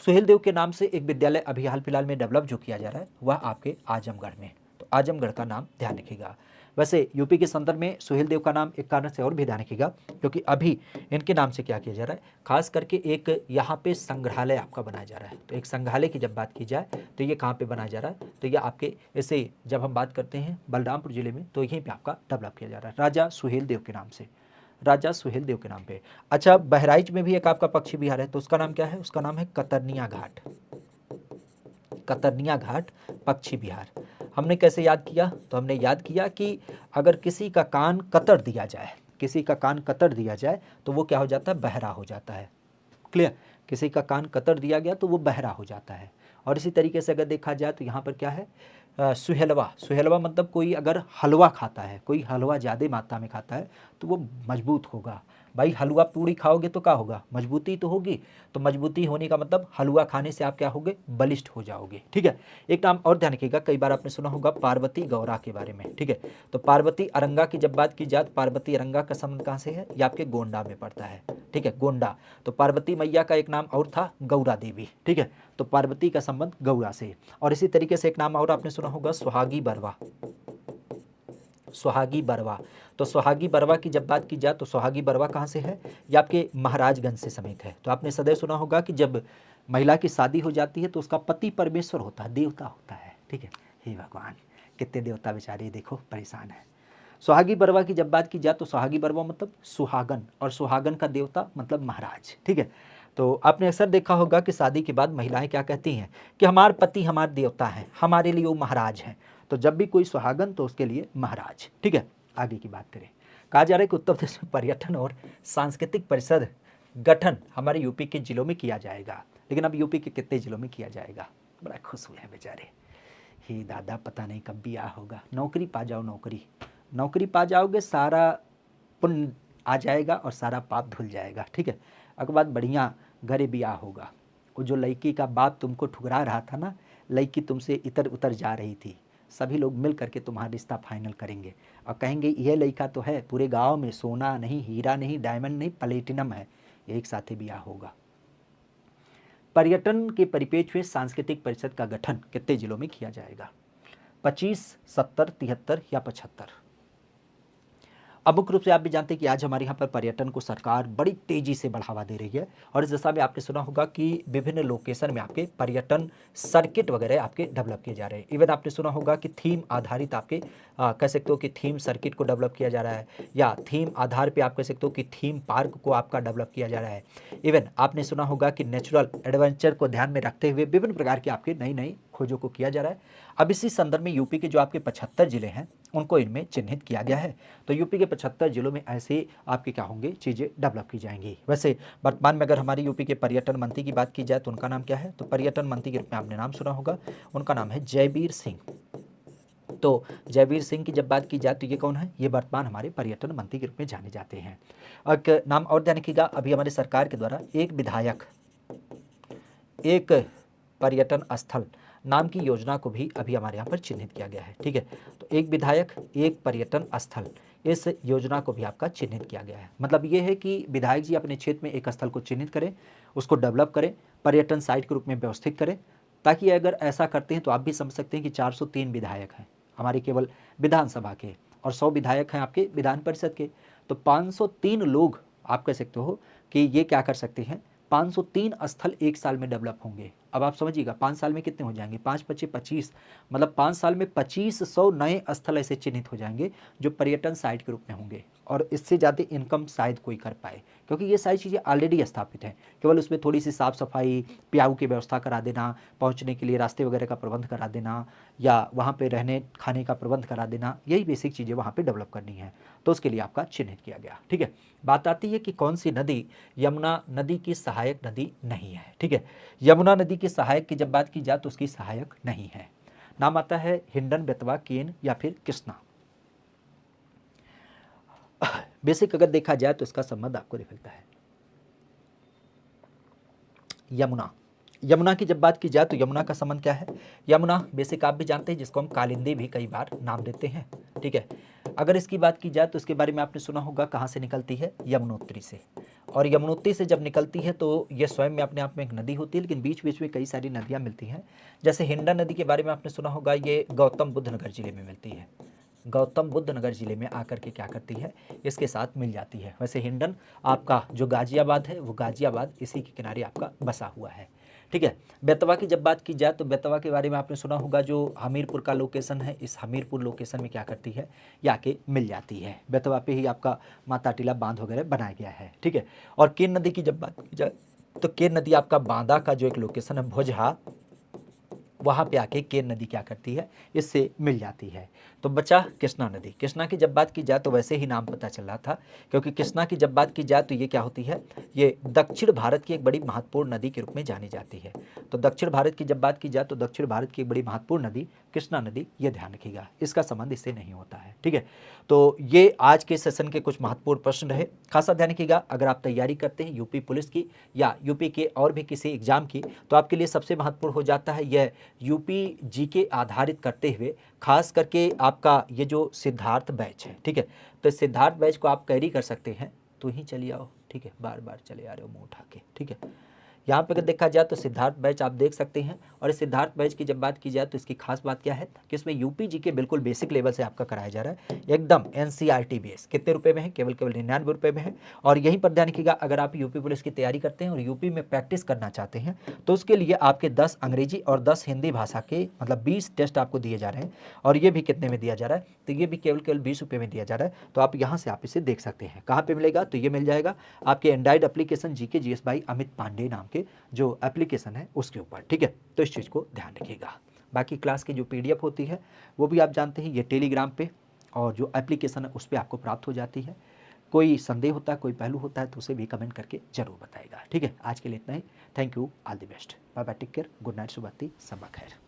सुहेल देव के नाम से एक विद्यालय अभी हाल फिलहाल में डेवलप जो किया जा रहा है वह आपके आजमगढ़ में, तो आजमगढ़ का नाम ध्यान रखिएगा। वैसे यूपी के संदर्भ में सुहेल देव का नाम एक कारण से और भी ध्यान रखिएगा, क्योंकि अभी इनके नाम से क्या किया जा रहा है, खास करके एक यहाँ पे संग्रहालय आपका बनाया जा रहा है। तो एक संग्रहालय की जब बात की जाए तो ये कहाँ पे बनाया जा रहा है, तो ये आपके ऐसे जब हम बात करते हैं बलरामपुर जिले में तो यहीं पे आपका डेवलप किया जा रहा है राजा सुहेल देव के नाम से, राजा सुहेल देव के नाम पे। अच्छा, बहराइच में भी एक आपका पक्षी विहार है, तो उसका नाम क्या है? उसका नाम है कतरनिया घाट। कतरनिया घाट पक्षी विहार। हमने कैसे याद किया? तो हमने याद किया कि अगर किसी का कान कतर दिया जाए, किसी का कान कतर दिया जाए तो वो क्या हो जाता है? बहरा हो जाता है। क्लियर? किसी का कान कतर दिया गया तो वो बहरा हो जाता है। और इसी तरीके से अगर देखा जाए तो यहाँ पर क्या है, सुहेलवा। सुहेलवा मतलब कोई अगर हलवा खाता है, कोई हलवा ज़्यादा मात्रा में खाता है तो वो मजबूत होगा। भाई हलवा पूड़ी खाओगे तो क्या होगा? मजबूती तो होगी। तो मजबूती होने का मतलब हलवा खाने से आप क्या होगे? बलिष्ठ हो जाओगे। ठीक है। एक नाम और ध्यान रखिएगा, कई बार आपने सुना होगा पार्वती गौरा के बारे में। ठीक है। तो पार्वती अरंगा की जब बात की जाए, पार्वती अरंगा का संबंध कहाँ से है? ये आपके गोंडा में पड़ता है। ठीक है, गोंडा। तो पार्वती मैया का एक नाम और था गौरा देवी। ठीक है। तो पार्वती का संबंध गौरा से। और इसी तरीके से एक नाम और आपने सुना होगा सुहागी बरवा। सुहागी बरवा। तो सुहागी बरवा की जब बात की जाए तो सुहागी बरवा कहाँ से है? ये आपके महाराजगंज से समेत है। तो आपने सदैव सुना होगा कि जब महिला की शादी हो जाती है तो उसका पति परमेश्वर होता है, देवता होता है। ठीक है। हे भगवान, कितने देवता बेचारे देखो परेशान है। सुहागी बरवा की जब बात की जाए तो सुहागी बरवा मतलब सुहागन, और सुहागन का देवता मतलब महाराज। ठीक है। तो आपने अक्सर देखा होगा कि शादी के बाद महिलाएं क्या कहती हैं कि हमारे पति हमारे देवता हैं, हमारे लिए वो महाराज हैं। तो जब भी कोई सुहागन तो उसके लिए महाराज। ठीक है। आगे की बात करें, कहा जा रहा है कि उत्तर प्रदेश में पर्यटन और सांस्कृतिक परिषद गठन हमारे यूपी के जिलों में किया जाएगा। लेकिन अब यूपी के कितने जिलों में किया जाएगा? बड़ा खुश हुए हैं बेचारे। ही दादा, पता नहीं कब ब्याह होगा। नौकरी पा जाओ, नौकरी नौकरी पा जाओगे, सारा पुण्य आ जाएगा और सारा पाप धुल जाएगा। ठीक है। अगर बात बढ़िया घरे ब्याह होगा। वो जो लड़की का बाप तुमको ठुकरा रहा था ना, लड़की तुमसे इतर उतर जा रही थी, सभी लोग मिल करके तुम्हारा रिश्ता फाइनल करेंगे और कहेंगे यह लड़का तो है, पूरे गांव में सोना नहीं, हीरा नहीं, डायमंड नहीं, प्लेटिनम है, एक साथ ही ब्याह होगा। पर्यटन के परिप्रेक्ष्य में सांस्कृतिक परिषद का गठन कितने जिलों में किया जाएगा? 25, 70, 73 या 75? अब मुख्य रूप से आप भी जानते हैं कि आज हमारे यहाँ पर पर्यटन को सरकार बड़ी तेजी से बढ़ावा दे रही है। और इस दिशा में आपने सुना होगा कि विभिन्न लोकेशन में आपके पर्यटन सर्किट वगैरह आपके डेवलप किए जा रहे हैं। इवन आपने सुना होगा कि थीम आधारित आपके कह सकते हो कि थीम सर्किट को डेवलप किया जा रहा है, या थीम आधार पर आप कह सकते हो कि थीम पार्क को आपका डेवलप किया जा रहा है। इवन आपने सुना होगा कि नेचुरल एडवेंचर को ध्यान में रखते हुए विभिन्न प्रकार के आपके नई नई खोजों को किया जा रहा है। अब इसी संदर्भ में यूपी के जो आपके 75 जिले हैं उनको इनमें चिन्हित किया गया है। तो यूपी के 75 जिलों में ऐसे आपके क्या होंगे, चीज़ें डेवलप की जाएंगी। वैसे वर्तमान में अगर हमारे यूपी के पर्यटन मंत्री की बात की जाए तो उनका नाम क्या है? तो पर्यटन मंत्री के रूप में आपने नाम सुना होगा, उनका नाम है जयवीर सिंह। तो जयवीर सिंह की जब बात की जाए तो ये कौन है? ये वर्तमान हमारे पर्यटन मंत्री के रूप में जाने जाते हैं। एक नाम और ध्यान रखिएगा, अभी हमारे सरकार के द्वारा एक विधायक एक पर्यटन स्थल नाम की योजना को भी अभी हमारे यहाँ पर चिन्हित किया गया है। ठीक है। तो एक विधायक एक पर्यटन स्थल, इस योजना को भी आपका चिन्हित किया गया है। मतलब ये है कि विधायक जी अपने क्षेत्र में एक स्थल को चिन्हित करें, उसको डेवलप करें, पर्यटन साइट के रूप में व्यवस्थित करें, ताकि अगर ऐसा करते हैं तो आप भी समझ सकते हैं कि 403 विधायक हैं हमारे केवल विधानसभा के, और 100 विधायक हैं आपके विधान परिषद के। तो 503 लोग आप कह सकते हो कि ये क्या कर सकते हैं, 503 स्थल एक साल में डेवलप होंगे। अब आप समझिएगा 5 साल में कितने हो जाएंगे, 5×5 = 25, मतलब 5 साल में 2500 नए स्थल ऐसे चिन्हित हो जाएंगे जो पर्यटन साइट के रूप में होंगे, और इससे ज़्यादा इनकम शायद कोई कर पाए, क्योंकि ये सारी चीज़ें ऑलरेडी स्थापित हैं। केवल उसमें थोड़ी सी साफ़ सफाई, प्याऊ की व्यवस्था करा देना, पहुँचने के लिए रास्ते वगैरह का प्रबंध करा देना, या वहाँ पे रहने खाने का प्रबंध करा देना, यही बेसिक चीज़ें वहाँ पे डेवलप करनी है, तो उसके लिए आपका चिन्हित किया गया। ठीक है, बात आती है कि कौन सी नदी यमुना नदी की सहायक नदी नहीं है। ठीक है, यमुना नदी की सहायक की जब बात की जाए तो उसकी सहायक नहीं है। नाम आता है हिंडन, बेतवा, केन या फिर कृष्णा। बेसिक अगर देखा जाए तो इसका संबंध आपको दिख मिलता है यमुना। यमुना की जब बात की जाए तो यमुना का संबंध क्या है, यमुना बेसिक आप भी जानते हैं, जिसको हम कालिंदी भी कई बार नाम देते हैं। ठीक है, अगर इसकी बात की जाए तो इसके बारे में आपने सुना होगा, कहाँ से निकलती है, यमुनोत्री से। और यमुनोत्री से जब निकलती है तो ये स्वयं में अपने आप में एक नदी होती है, लेकिन बीच बीच में कई सारी नदियाँ मिलती हैं। जैसे हिंडन नदी के बारे में आपने सुना होगा, ये गौतम बुद्ध नगर जिले में मिलती है। गौतम बुद्ध नगर जिले में आकर के क्या करती है, इसके साथ मिल जाती है। वैसे हिंडन आपका जो गाजियाबाद है, वो गाजियाबाद इसी के किनारे आपका बसा हुआ है। ठीक है, बेतवा की जब बात की जाए तो बेतवा के बारे में आपने सुना होगा, जो हमीरपुर का लोकेशन है, इस हमीरपुर लोकेशन में क्या करती है, ये आके मिल जाती है। बेतवा पे ही आपका माता टीला बांध वगैरह बनाया गया है। ठीक है, और केन नदी की जब बात की जाए तो केन नदी आपका बांदा का जो एक लोकेशन है भोजहा, वहाँ पे आके केन नदी क्या करती है, इससे मिल जाती है। तो बचा कृष्णा नदी। कृष्णा की जब बात की जाए तो वैसे ही नाम पता चल रहा था, क्योंकि कृष्णा की जब बात की जाए तो ये क्या होती है, ये दक्षिण भारत की एक बड़ी महत्वपूर्ण नदी के रूप में जानी जाती है। तो दक्षिण भारत की जब बात की जाए तो दक्षिण भारत की एक बड़ी महत्वपूर्ण नदी कृष्णा नदी, ये ध्यान रखिएगा, इसका संबंध इससे नहीं होता है। ठीक है, तो ये आज के सेशन के कुछ महत्वपूर्ण प्रश्न रहे, खासा ध्यान रखिएगा। अगर आप तैयारी करते हैं यूपी पुलिस की या यूपी के और भी किसी एग्जाम की, तो आपके लिए सबसे महत्वपूर्ण हो जाता है यह यूपी जीके आधारित करते हुए, खास करके आपका ये जो सिद्धार्थ बैच है। ठीक है, तो इस सिद्धार्थ बैच को आप कैरी कर सकते हैं। तो ही चलिए आओ, ठीक है, बार बार चले आ रहे हो मुंह उठा के। ठीक है, यहाँ पे अगर देखा जाए तो सिद्धार्थ बैच आप देख सकते हैं, और इस सिद्धार्थ बैच की जब बात की जाए तो इसकी खास बात क्या है कि इसमें यूपी जी के बिल्कुल बेसिक लेवल से आपका कराया जा रहा है, एकदम एनसीईआरटी बेस। कितने रुपए में है, केवल केवल 99 रुपये में है। और यहीं पर ध्यान रखिएगा, अगर आप यूपी पुलिस की तैयारी करते हैं और यूपी में प्रैक्टिस करना चाहते हैं तो उसके लिए आपके 10 अंग्रेजी और 10 हिंदी भाषा के मतलब 20 टेस्ट आपको दिए जा रहे हैं, और ये भी कितने में दिया जा रहा है, तो ये भी केवल केवल 20 रुपये में दिया जा रहा है। तो आप यहाँ से आप इसे देख सकते हैं। कहाँ पर मिलेगा, तो ये मिल जाएगा आपके Android application GK GS by Amit Pandey नाम के जो एप्लीकेशन है उसके ऊपर। ठीक है, तो इस चीज़ को ध्यान रखिएगा। बाकी क्लास की जो पीडीएफ होती है वो भी आप जानते हैं, ये टेलीग्राम पे और जो एप्लीकेशन है उस पर आपको प्राप्त हो जाती है। कोई संदेह होता है, कोई पहलू होता है तो उसे भी कमेंट करके जरूर बताएगा। ठीक है, आज के लिए इतना ही। Thank you, all the best, bye bye, take care, good night, शुभ रात्रि, सबा खैर।